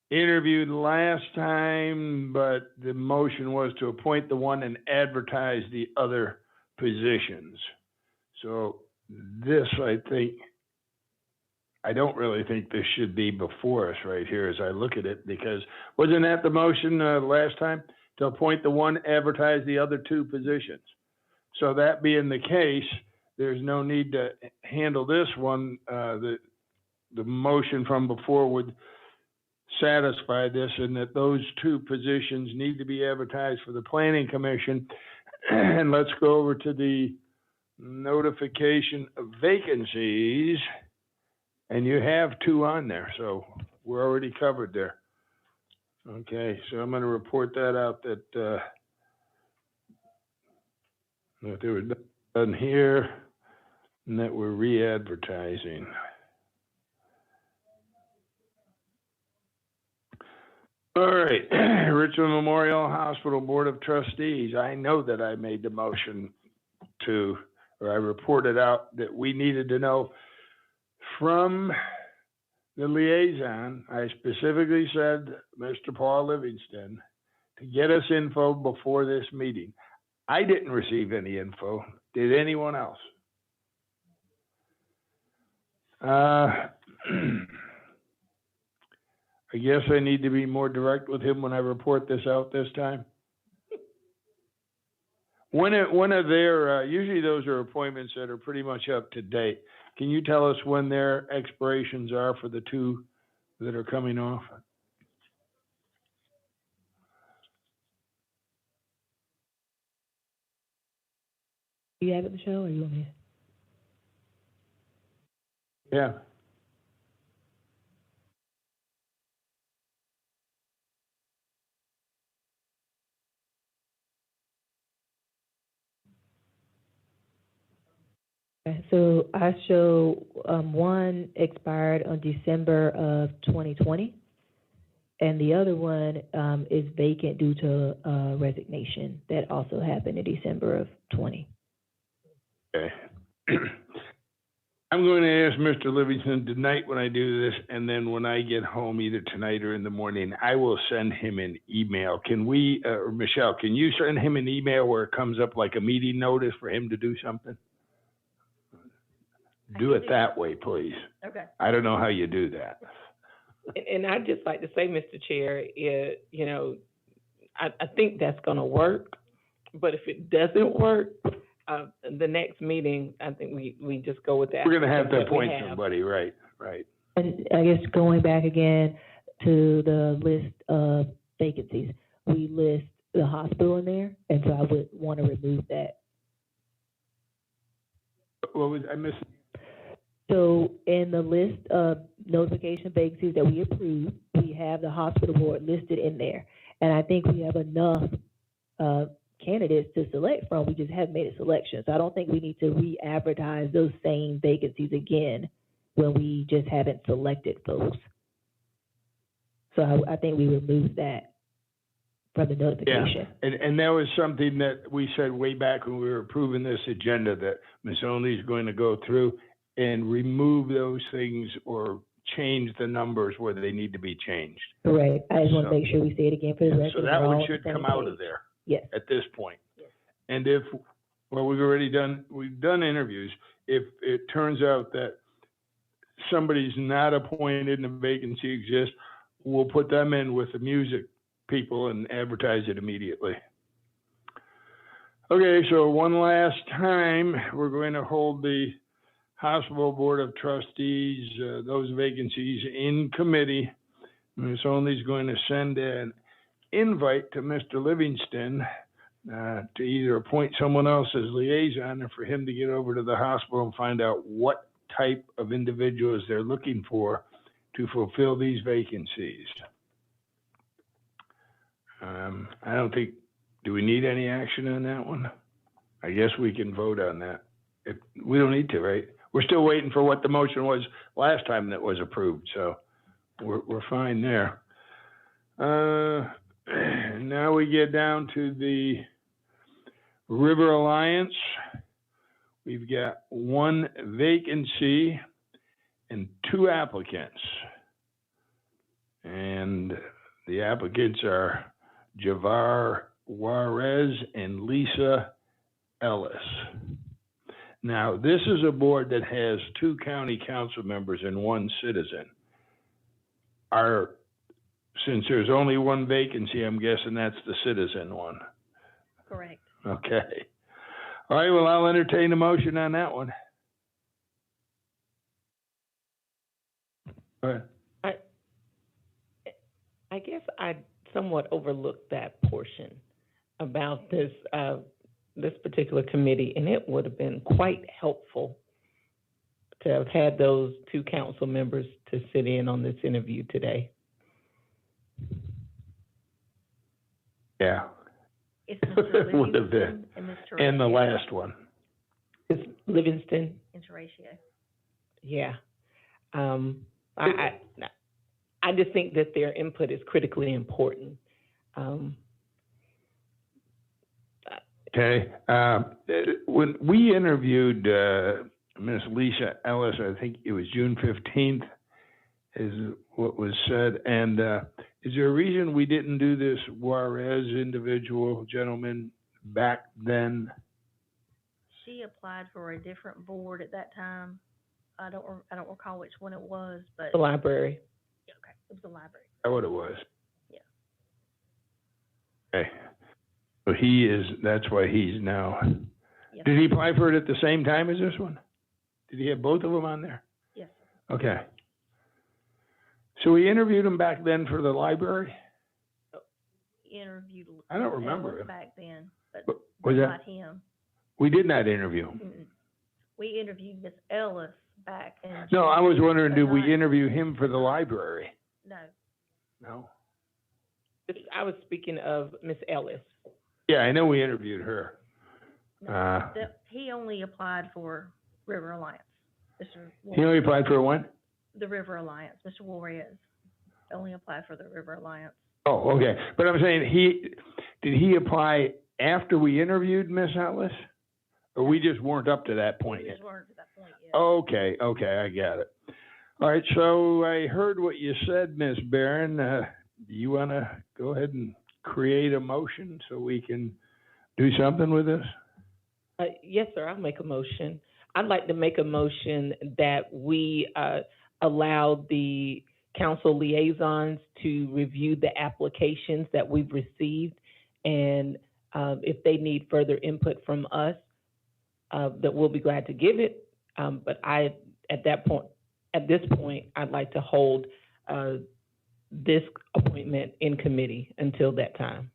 interviewed last time, but the motion was to appoint the one and advertise the other positions. So this, I don't really think this should be before us right here as I look at it, because wasn't that the motion last time? To appoint the one, advertise the other 2 positions. So that being the case, there's no need to handle this one. The motion from before would satisfy this, and that those 2 positions need to be advertised for the Planning Commission. And let's go over to the notification of vacancies. And you have 2 on there, so we're already covered there. Okay, so I'm going to report that out that they were done here and that we're re-advertising. All right, Richmond Memorial Hospital Board of Trustees. I know that I made the motion to, or I reported out that we needed to know from the liaison. I specifically said, Mr. Paul Livingston, to get us info before this meeting. I didn't receive any info. Did anyone else? I guess I need to be more direct with him when I report this out this time. When are their, usually those are appointments that are pretty much up to date. Can you tell us when their expirations are for the two that are coming off? You have it, Michelle, or you want me Yeah. to? Okay, so I show, one expired on December of 2020, and the other one, is vacant due to, resignation that also happened in December of 20. Okay. I'm going to ask Mr. Livingston tonight when I do this, and then when I get home, either tonight or in the morning, I will send him an email. Can we, or Michelle, can you send him an email where it comes up like a meeting notice for him to do something? Do it that way, please. Okay. I don't know how you do that. And I'd just like to say, Mr. Chair, you know, I think that's gonna work, but if it doesn't work, the next meeting, I think we just go with that. We're gonna have to what we appoint have. somebody, right. And I guess going back again to the list of vacancies, we list the hospital in there, and so I would want to remove that. What was, I missed, So in the list of notification vacancies that we approved, we have the hospital board listed in there. And I think we have enough, candidates to select from, we just haven't made a selection. So I don't think we need to re-advertise those same vacancies again when we just haven't selected folks. So I think we remove that from the notification. and that was something that we said way back when we were approving this agenda, that Ms. Only's going to go through and remove those things or change the numbers where they need to be changed. Correct. I just want So- to make sure we say it again for the record. So that we're all one on the should same come out page. of there Yes. at this point. And if, well, we've done interviews. If it turns out that somebody's not appointed and a vacancy exists, we'll put them in with the music people and advertise it immediately. Okay, so one last time, we're going to hold the Hospital Board of Trustees, those vacancies in committee. Ms. Only's going to send an invite to Mr. Livingston to either appoint someone else as liaison or for him to get over to the hospital and find out what type of individuals they're looking for to fulfill these vacancies. I don't think, do we need any action on that one? I guess we can vote on that. We don't need to, right? We're still waiting for what the motion was last time that was approved, so we're fine there. Now we get down to the River Alliance. We've got one vacancy and two applicants. And the applicants are Javar Juarez and Lisa Ellis. Now, this is a board that has two county council members and one citizen. Since there's only one vacancy, I'm guessing that's the citizen one. Correct. Okay. All right, well, I'll entertain a motion on that one. Go ahead. I guess I somewhat overlooked that portion about this, this particular committee, and it would have been quite helpful to have had those two council members to sit in on this interview today. Yeah. It's Mr. Would have been. Livingston and Mr. And the Ratio. last one. It's Livingston, And Ratio. yeah. I just think that their input is critically important. Okay. When we interviewed Ms. Lisa Ellis, I think it was June 15th, is what was said. And is there a reason we didn't do this Juarez individual gentleman back then? She applied for a different board at that time. I don't recall which one it was, but The library. okay, it was the library. that what it was? Yeah. Okay. So that's why he's now, Yes, did he apply for it at the same time as this one? Did he have both of them on there? yes. Okay. So we interviewed him back then for the library? Interviewed. I don't remember Ellis him. back then, but Was that, not him. we did not interview him. Mm-mm. We interviewed Miss Ellis back in. No, I was wondering, but did we not- interview him for the library? No, No? I was speaking of Miss Ellis. Yeah, I know we interviewed her. no. He only applied for River Alliance. Mr. He only applied for one? The River Alliance, Mr. Juarez only applied for the River Alliance. Oh, okay. But I'm saying, did he apply after we interviewed Miss Ellis? Or we just weren't up to that point We yet? just weren't to that point yet. Okay, I got it. All right, so I heard what you said, Ms. Barron. Do you want to go ahead and create a motion so we can do something with this? Yes, sir, I'll make a motion. I'd like to make a motion that we allow the council liaisons to review the applications that we've received, and if they need further input from us, that we'll be glad to give it. But at this point, I'd like to hold this appointment in committee until that time.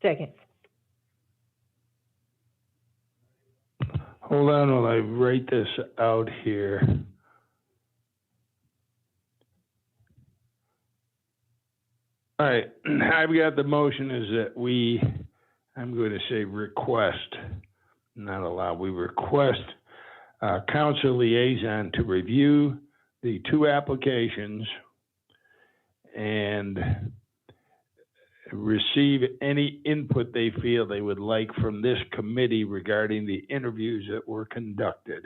Second. Hold on while I write this out here. All right, I've got the motion is that I'm going to say request, not allow, we request council liaison to review the two applications and receive any input they feel they would like from this committee regarding the interviews that were conducted.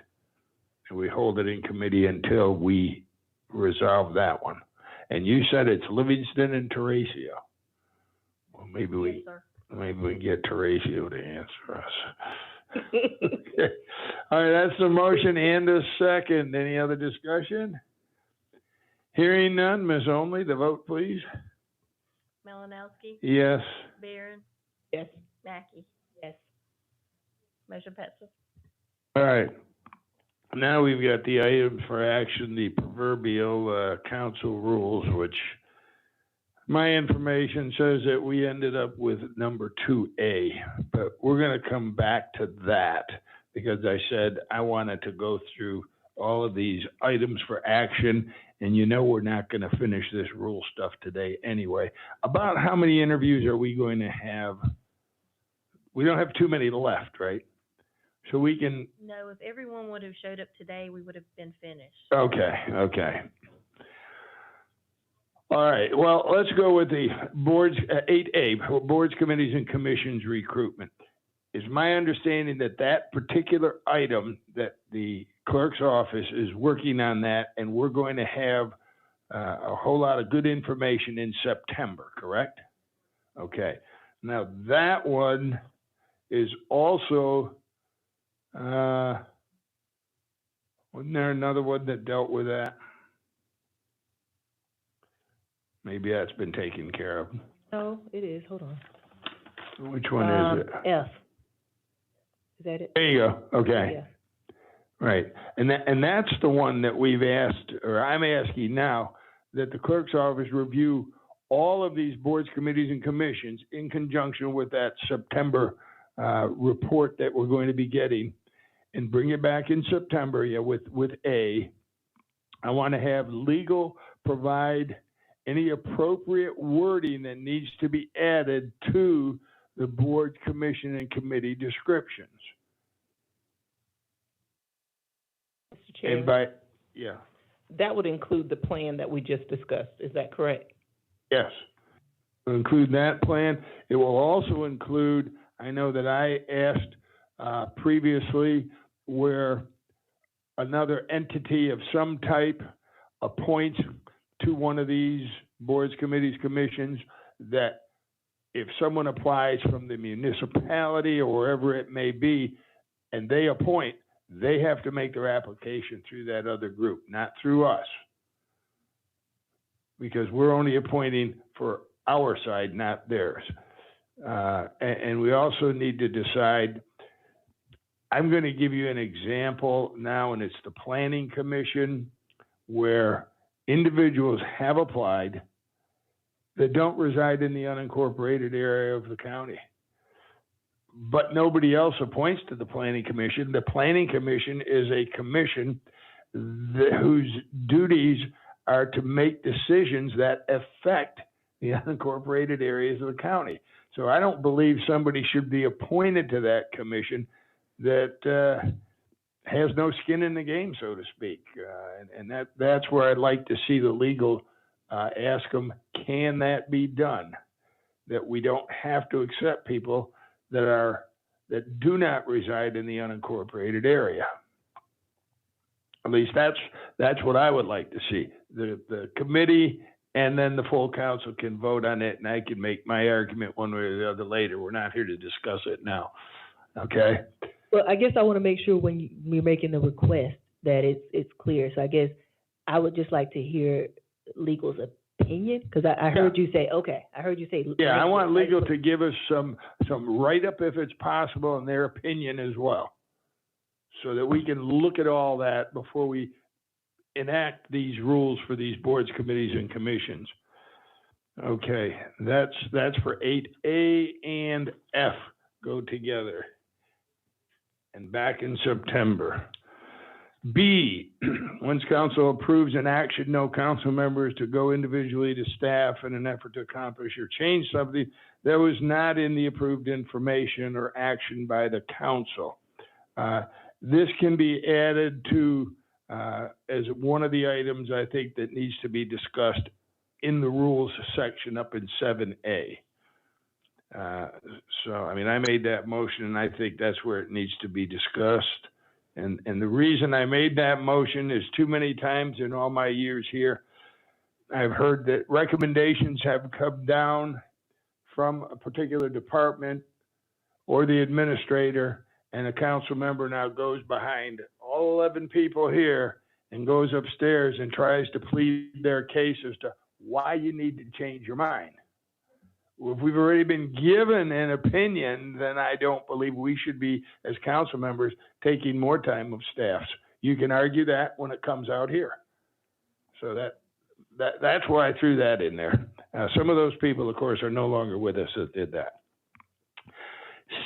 And we hold it in committee until we resolve that one. And you said it's Livingston and Teresa. Well, maybe Yes, sir. we get Teresa to answer us. Okay. All right, that's the motion and a second. Any other discussion? Hearing none, Ms. Only, the vote, please. Malinowski, Yes. Barron, Yes. Mackey. Yes. Motion passes. All right. Now we've got the items for action, the proverbial council rules, which my information says that we ended up with number 2A, but we're going to come back to that because I said I wanted to go through all of these items for action, and you know we're not going to finish this rule stuff today anyway. About how many interviews are we going to have? We don't have too many left, right? So we can, No, if everyone would have showed up today, we would have been finished. okay. All right, well, let's go with the boards, 8A, boards, committees, and commissions recruitment. It's my understanding that that particular item, that the clerk's office is working on that, and we're going to have a whole lot of good information in September, correct? Okay, now that one is also, wasn't there another one that dealt with that? Maybe that's been taken care of. Oh, it is. Hold on. Which one is it? F. Is that it? There you go. Okay. Yeah. Right. And that's the one that we've asked, or I'm asking now, that the clerk's office review all of these boards, committees, and commissions in conjunction with that September report that we're going to be getting, and bring it back in September, with A. I want to have legal provide any appropriate wording that needs to be added to the board, commission, and committee descriptions. Mr. Chair, And that would include the plan that we just discussed. Is that correct? yes, it'll include that plan. It will also include, I know that I asked previously where another entity of some type appoints to one of these boards, committees, commissions, that if someone applies from the municipality or wherever it may be, and they appoint, they have to make their application through that other group, not through us. Because we're only appointing for our side, not theirs. And we also need to decide, I'm going to give you an example now, and it's the Planning Commission, where individuals have applied that don't reside in the unincorporated area of the county. But nobody else appoints to the Planning Commission. The Planning Commission is a commission whose duties are to make decisions that affect the unincorporated areas of the county. So I don't believe somebody should be appointed to that commission that has no skin in the game, so to speak. And that's where I'd like to see the legal ask them, can that be done? That we don't have to accept people that do not reside in the unincorporated area. At least that's what I would like to see. The committee and then the full council can vote on it, and I can make my argument one way or the other later. We're not here to discuss it now. Okay? Well, I guess I want to make sure when we're making the request that it's clear. So I guess I would just like to hear legal's opinion, because I heard you say, okay, I heard you say. Yeah, I want legal to give us some write-up if it's possible, and their opinion as well, so that we can look at all that before we enact these rules for these boards, committees, and commissions. Okay, that's for 8A and F go together. And back in September. B, once council approves an action, no council members to go individually to staff in an effort to accomplish or change something that was not in the approved information or action by the council. This can be added to as one of the items I think that needs to be discussed in the rules section up in 7A. So, I mean, I made that motion, and I think that's where it needs to be discussed. And the reason I made that motion is too many times in all my years here, I've heard that recommendations have come down from a particular department or the administrator, and a council member now goes behind all 11 people here and goes upstairs and tries to plead their case as to why you need to change your mind. If we've already been given an opinion, then I don't believe we should be, as council members, taking more time of staff's. You can argue that when it comes out here. So that's why I threw that in there. Some of those people, of course, are no longer with us that did that.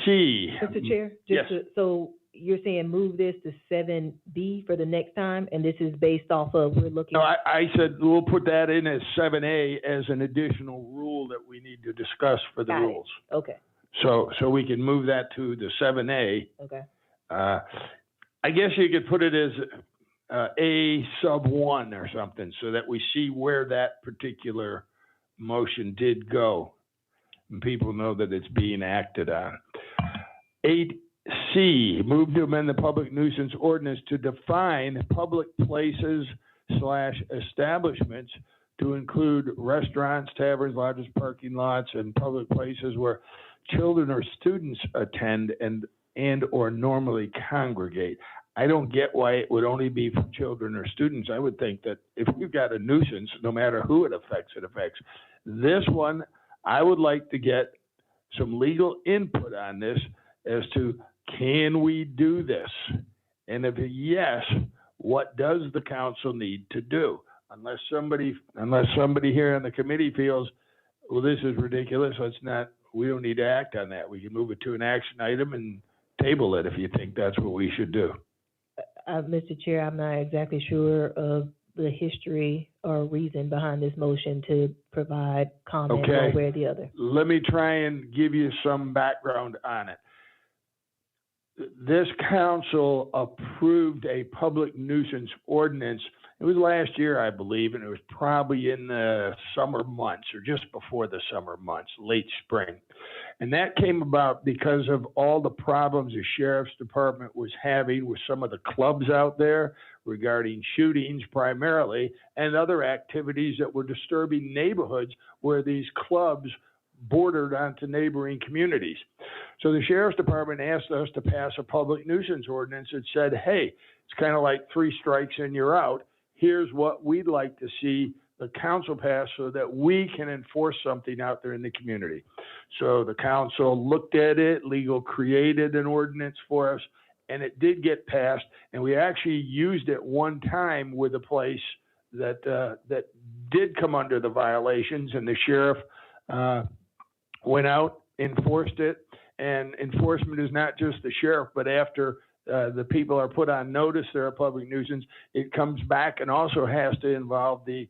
C. Mr. Chair, Yes. So you're saying move this to 7B for the next time, and this is based off of we're looking. No, I said we'll put that in as 7A as an additional rule that we need to discuss for the rules. Okay. So we can move that to the 7A. Okay. I guess you could put it as A sub 1 or something, so that we see where that particular motion did go, and people know that it's being acted on. 8C, move to amend the public nuisance ordinance to define public places / establishments to include restaurants, taverns, lodges, parking lots, and public places where children or students attend and or normally congregate. I don't get why it would only be for children or students. I would think that if we've got a nuisance, no matter who it affects. This one, I would like to get some legal input on this as to, can we do this? And if yes, what does the council need to do? Unless somebody here on the committee feels, well, this is ridiculous, we don't need to act on that. We can move it to an action item and table it if you think that's what we should do. Mr. Chair, I'm not exactly sure of the history or reason behind this motion to provide comment one way or the other. Let me try and give you some background on it. This council approved a public nuisance ordinance. It was last year, I believe, and it was probably in the summer months or just before the summer months, late spring. And that came about because of all the problems the sheriff's department was having with some of the clubs out there regarding shootings primarily and other activities that were disturbing neighborhoods where these clubs bordered onto neighboring communities. So the sheriff's department asked us to pass a public nuisance ordinance that said, hey, it's kind of like 3 strikes and you're out. Here's what we'd like to see the council pass so that we can enforce something out there in the community. So the council looked at it, legal created an ordinance for us, and it did get passed. And we actually used it one time with a place that that did come under the violations, and the sheriff went out, enforced it. And enforcement is not just the sheriff, but after the people are put on notice, they're a public nuisance, it comes back and also has to involve the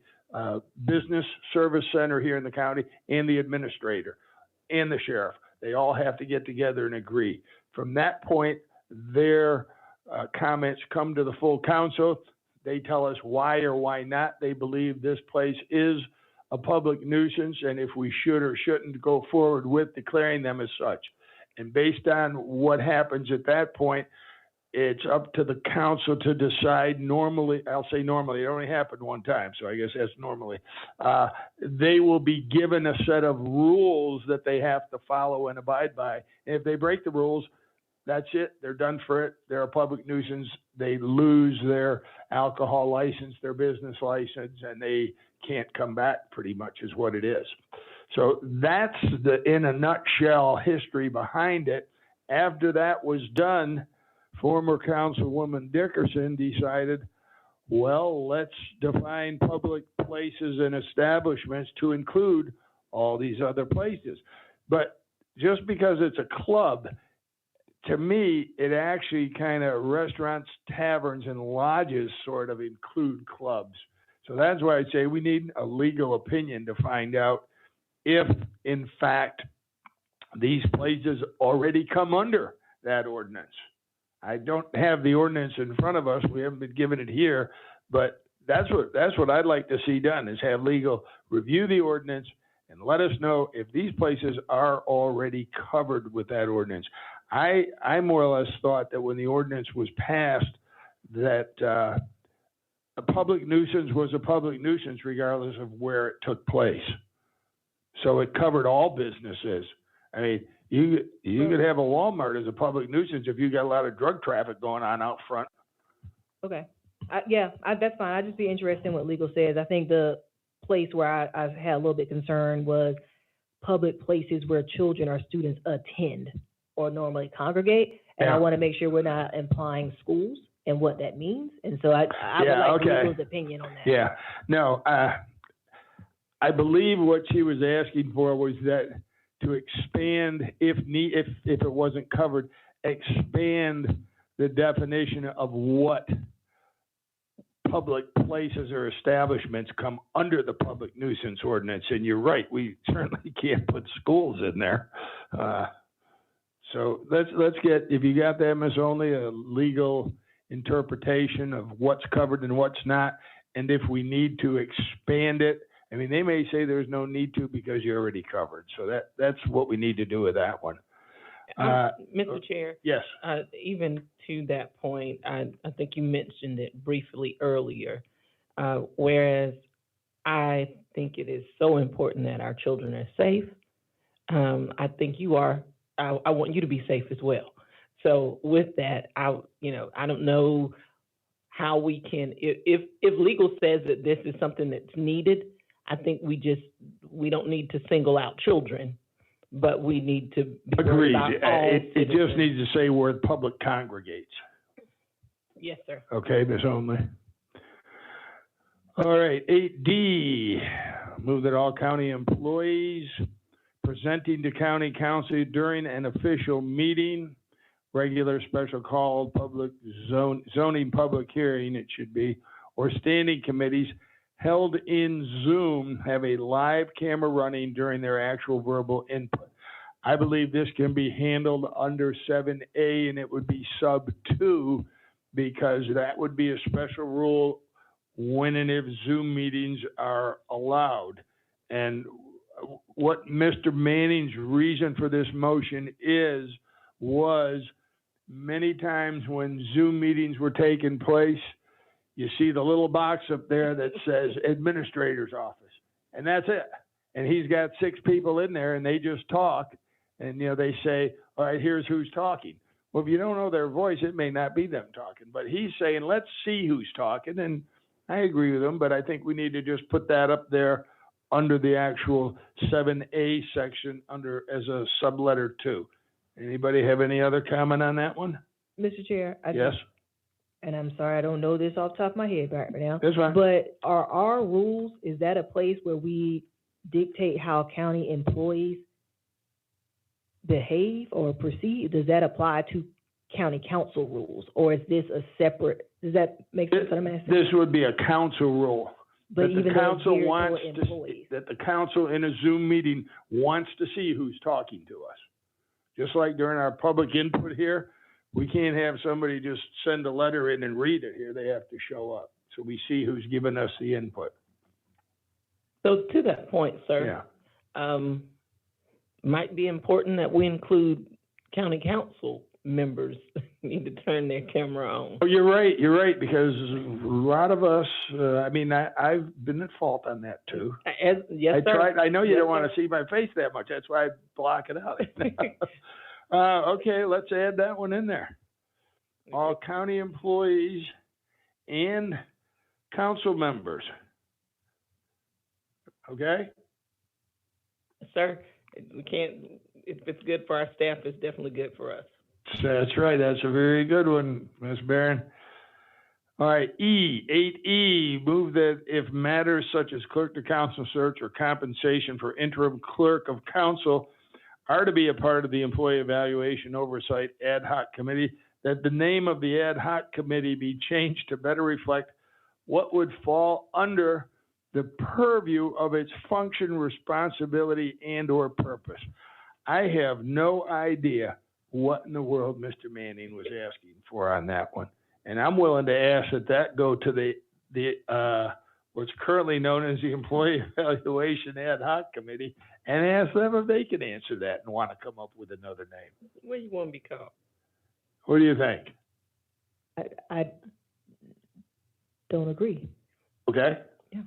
business service center here in the county and the administrator and the sheriff. They all have to get together and agree. From that point, their comments come to the full council. They tell us why or why not they believe this place is a public nuisance and if we should or shouldn't go forward with declaring them as such. And based on what happens at that point, it's up to the council to decide. Normally, I'll say normally, it only happened one time, so I guess that's normally. They will be given a set of rules that they have to follow and abide by. And if they break the rules, that's it. They're done for it. They're a public nuisance. They lose their alcohol license, their business license, and they can't come back, pretty much is what it is. So that's the, in a nutshell, history behind it. After that was done, former Councilwoman Dickerson decided, well, let's define public places and establishments to include all these other places. But just because it's a club, to me, it actually kind of restaurants, taverns, and lodges sort of include clubs. So that's why I say we need a legal opinion to find out if, in fact, these places already come under that ordinance. I don't have the ordinance in front of us. We haven't been given it here, but that's what I'd like to see done, is have legal review the ordinance and let us know if these places are already covered with that ordinance. I more or less thought that when the ordinance was passed that a public nuisance was a public nuisance regardless of where it took place. So it covered all businesses. I mean, you could have a Walmart as a public nuisance if you got a lot of drug traffic going on out front. Okay. That's fine. I'd just be interested in what legal says. I think the place where I had a little bit concerned was public places where children or students attend or normally congregate. And I want to make sure we're not implying schools and what that means. And so I would like legal's opinion on that. Yeah. No, I believe what she was asking for was that to expand, if it wasn't covered, expand the definition of what public places or establishments come under the public nuisance ordinance. And you're right, we certainly can't put schools in there. So let's get, if you got that, Ms. Only, a legal interpretation of what's covered and what's not, and if we need to expand it. I mean, they may say there's no need to because you're already covered. So that's what we need to do with that one. Mr. Chair. Yes. Even to that point, I think you mentioned it briefly earlier, whereas I think it is so important that our children are safe. I think you are. I want you to be safe as well. So with that, I don't know how we can, if legal says that this is something that's needed, I think we don't need to single out children, but we need to be agreed. About all it just needs to say where the public congregates. Yes, sir. Okay, Ms. Only. All right, 8D, move that all county employees presenting to county council during an official meeting, regular, special call, public zoning public hearing, it should be, or standing committees held in Zoom have a live camera running during their actual verbal input. I believe this can be handled under 7A, and it would be sub 2, because that would be a special rule when and if Zoom meetings are allowed. And what Mr. Manning's reason for this motion was many times when Zoom meetings were taking place, you see the little box up there that says administrator's office, and that's it. and he's got 6 people in there and they just talk, and, you know, they say, all right, here's who's talking. Well, if you don't know their voice, it may not be them talking, but he's saying, let's see who's talking, and I agree with him, but I think we need to just put that up there under the actual 7A section under as a subletter 2. Anybody have any other comment on that one? Mr. Chair? Yes, And I'm sorry, I don't know this off the top of my head right now. that's fine. But are our rules, is that a place where we dictate how county employees behave or proceed? Does that apply to county council rules? Or is this a separate, does that make sense what I'm asking? This would be a council rule. But That the even though it's council geared wants toward to, employees. that the council in a Zoom meeting wants to see who's talking to us. Just like during our public input here, we can't have somebody just send a letter in and read it here. They have to show up. So we see who's giving us the input. So to that point, sir, Yeah. might be important that we include county council members need to turn their camera on. Oh, you're right, because a lot of us, I've been at fault on that too. Yes, sir. I know you Yes, don't want sir. to see my face that much. That's why I block it out. Okay, let's add that one in there. All county employees and council members. Okay? Sir, we can't, if it's good for our staff, it's definitely good for us. That's right. That's a very good one, Ms. Barron. All right, 8E, move that if matters such as clerk to council search or compensation for interim clerk of council are to be a part of the employee evaluation oversight ad hoc committee, that the name of the ad hoc committee be changed to better reflect what would fall under the purview of its function, responsibility, and/or purpose. I have no idea what in the world Mr. Manning was asking for on that one. And I'm willing to ask that go to the what's currently known as the Employee Evaluation Ad Hoc Committee and ask them if they can answer that and want to come up with another name. What do you want to be called? What do you think? I don't agree. Okay? Yeah.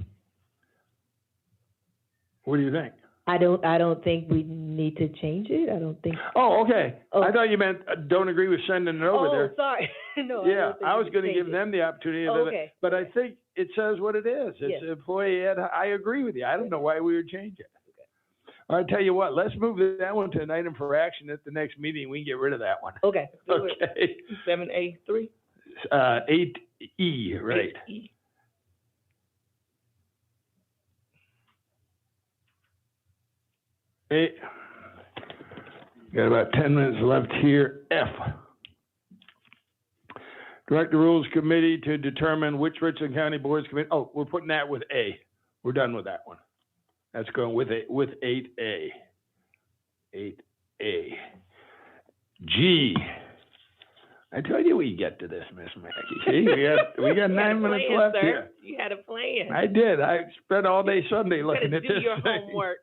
What do you think? I don't think we need to change it. I don't think. Oh, okay. Oh. I thought you meant don't agree with sending it over there. Sorry. No, Yeah, don't think I we was going to change give it. them the opportunity. Oh, okay. But I think it says what it is. It's Yes. employee ad. I agree with you. I don't know why we would change it. I'll tell you what, let's move that one to an item for action at the next meeting. We can get rid of that one. Okay. Do it. Okay. 7A3? 8E, right. 8E. Eight. Got about 10 minutes left here. F. Direct the Rules Committee to determine which Richland County Boards Committee. Oh, we're putting that with A. We're done with that one. That's going with 8A. 8A. G. I told you we get to this, Miss Mackey. See, we got 9 minutes left here. You had a plan. I did. I spent all day Sunday You looking gotta at do this your thing. homework.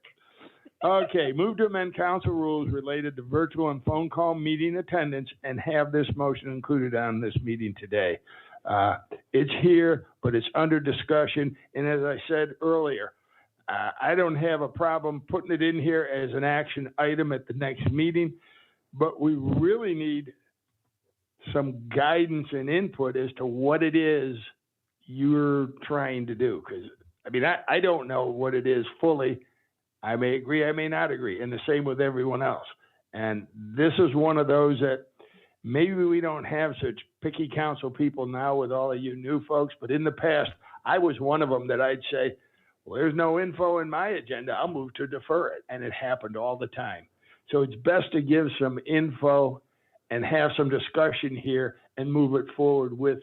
Okay, move to amend council rules related to virtual and phone call meeting attendance and have this motion included on this meeting today. It's here, but it's under discussion. And as I said earlier, I don't have a problem putting it in here as an action item at the next meeting, but we really need some guidance and input as to what it is you're trying to do. Because, I don't know what it is fully. I may agree, I may not agree, and the same with everyone else. And this is one of those that maybe we don't have such picky council people now with all of you new folks, but in the past, I was one of them that I'd say, well, there's no info in my agenda, I'll move to defer it. And it happened all the time. So it's best to give some info and have some discussion here and move it forward with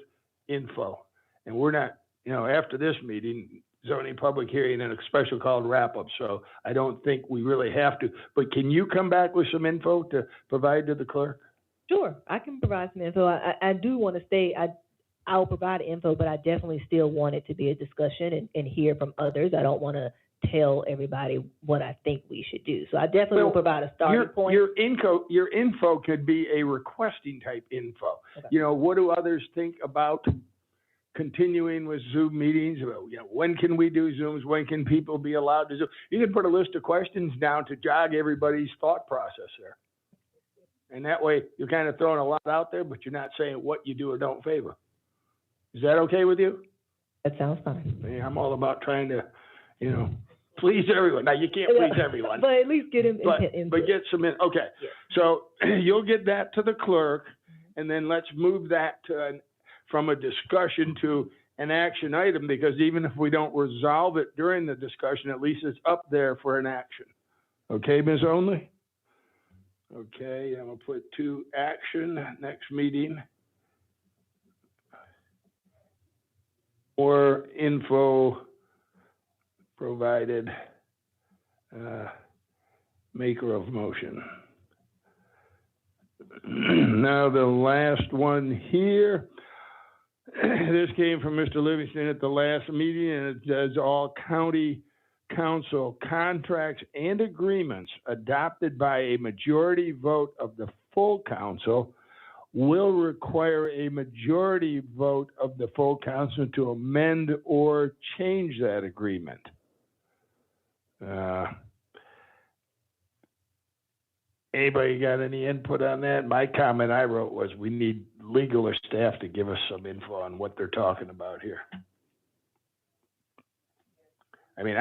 info. And we're not, after this meeting, zoning public hearing and a special called wrap-up, so I don't think we really have to. But can you come back with some info to provide to the clerk? Sure, I can provide some info. I do want to stay, I'll provide info, but I definitely still want it to be a discussion and hear from others. I don't want to tell everybody what I think we should do. So I definitely will provide a starting point. Your info could be a requesting type info. Okay. What do others think about continuing with Zoom meetings, when can we do Zooms, when can people be allowed to Zoom? You can put a list of questions down to jog everybody's thought process there. And that way, you're kind of throwing a lot out there, but you're not saying what you do or don't favor. Is that okay with you? That sounds fine. Yeah, I'm all about trying to, please everyone. Now, you can't please everyone. But at least get him But input. get some in, okay. Yeah. So you'll get that to the clerk, and then let's move that to from a discussion to an action item, because even if we don't resolve it during the discussion, at least it's up there for an action. Okay, Ms. Only? Okay, I'm gonna put to action, next meeting. Or info provided, maker of motion. Now the last one here, this came from Mr. Livingston at the last meeting, and it says all county council contracts and agreements adopted by a majority vote of the full council will require a majority vote of the full council to amend or change that agreement. Anybody got any input on that? My comment I wrote was we need legal or staff to give us some info on what they're talking about here. I mean,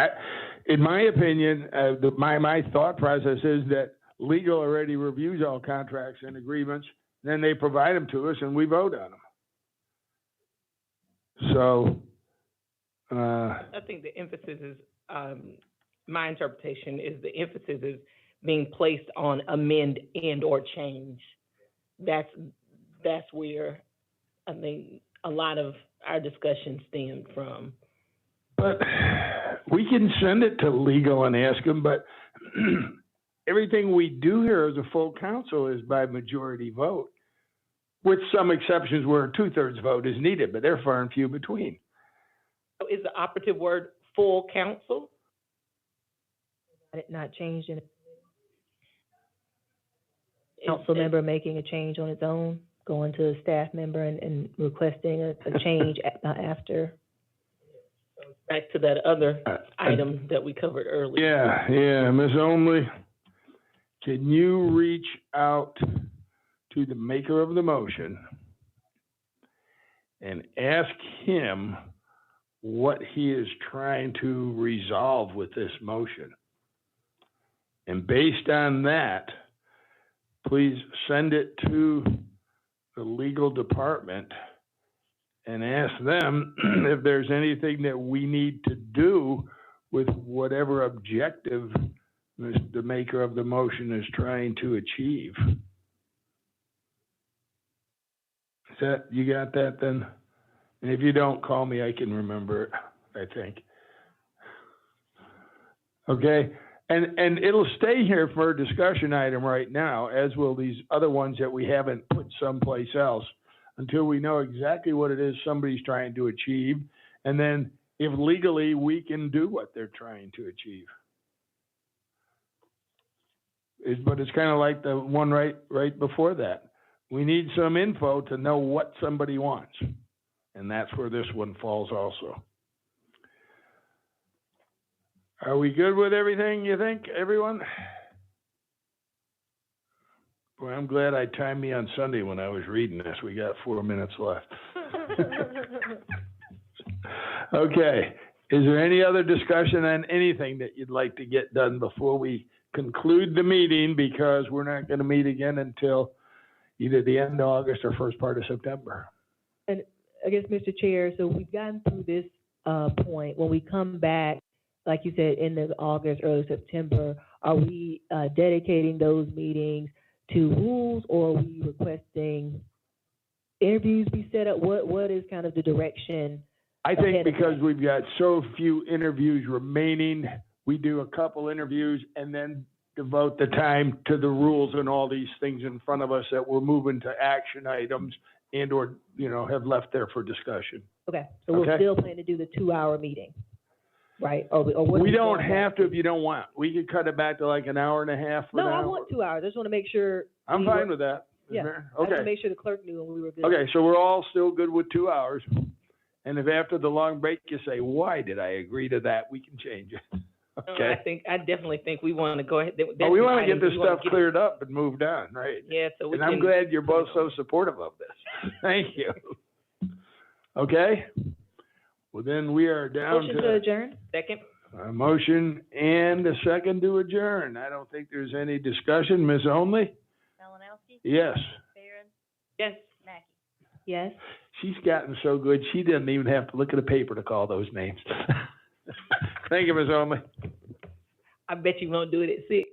in my opinion, my thought process is that legal already reviews all contracts and agreements, then they provide them to us and we vote on them. So, I think the emphasis is, my interpretation is the emphasis is being placed on amend and or change. That's where I think a lot of our discussion stemmed from. But we can send it to legal and ask them, but everything we do here as a full council is by majority vote, with some exceptions where a 2/3 vote is needed, but they're far and few between. So is the operative word full council? Not changed in council member making a change on its own, going to a staff member and requesting a change after. Back to that other item that we covered earlier. Yeah, Ms. Only, can you reach out to the maker of the motion and ask him what he is trying to resolve with this motion? And based on that, please send it to the legal department and ask them if there's anything that we need to do with whatever objective the maker of the motion is trying to achieve. Is that, you got that then? And if you don't, call me, I can remember it, I think. Okay, and it'll stay here for a discussion item right now, as will these other ones that we haven't put someplace else, until we know exactly what it is somebody's trying to achieve, and then if legally we can do what they're trying to achieve. But it's kind of like the one right before that. We need some info to know what somebody wants, and that's where this one falls also. Are we good with everything, you think, everyone? Boy, I'm glad I timed me on Sunday when I was reading this. We got 4 minutes left. Okay. Is there any other discussion on anything that you'd like to get done before we conclude the meeting? Because we're not going to meet again until either the end of August or first part of September. And I guess, Mr. Chair, so we've gotten through this point. When we come back, like you said, in the August, early September, are we dedicating those meetings to rules, or are we requesting interviews be set up? What is kind of the direction? I think because we've got so few interviews remaining, we do a couple interviews and then devote the time to the rules and all these things in front of us that we're moving to action items and or, have left there for discussion. Okay, so we'll still plan to do the 2-hour meeting, right? Or what we don't have to if you don't want. We could cut it back to like an hour and a half. No, I want 2 hours. I just want to make sure. I'm fine with that. Yeah. Okay. I want to make sure the clerk knew and we were good. Okay, so we're all still good with 2 hours. And if after the long break you say, why did I agree to that, we can change it. No, Okay? I definitely think we want to go ahead. Oh, we want to get this stuff cleared up and moved on, right? Yeah, so we And can. I'm glad you're both so supportive of this. Thank you. Okay? Well, then we are down Motion to to adjourn? Second? a motion and a second to adjourn. I don't think there's any discussion. Ms. Only? Malinowski, Yes. Barron, Yes. Mackey. Yes. She's gotten so good, she didn't even have to look at a paper to call those names. Thank you, Ms. Only. I bet you won't do it at 6.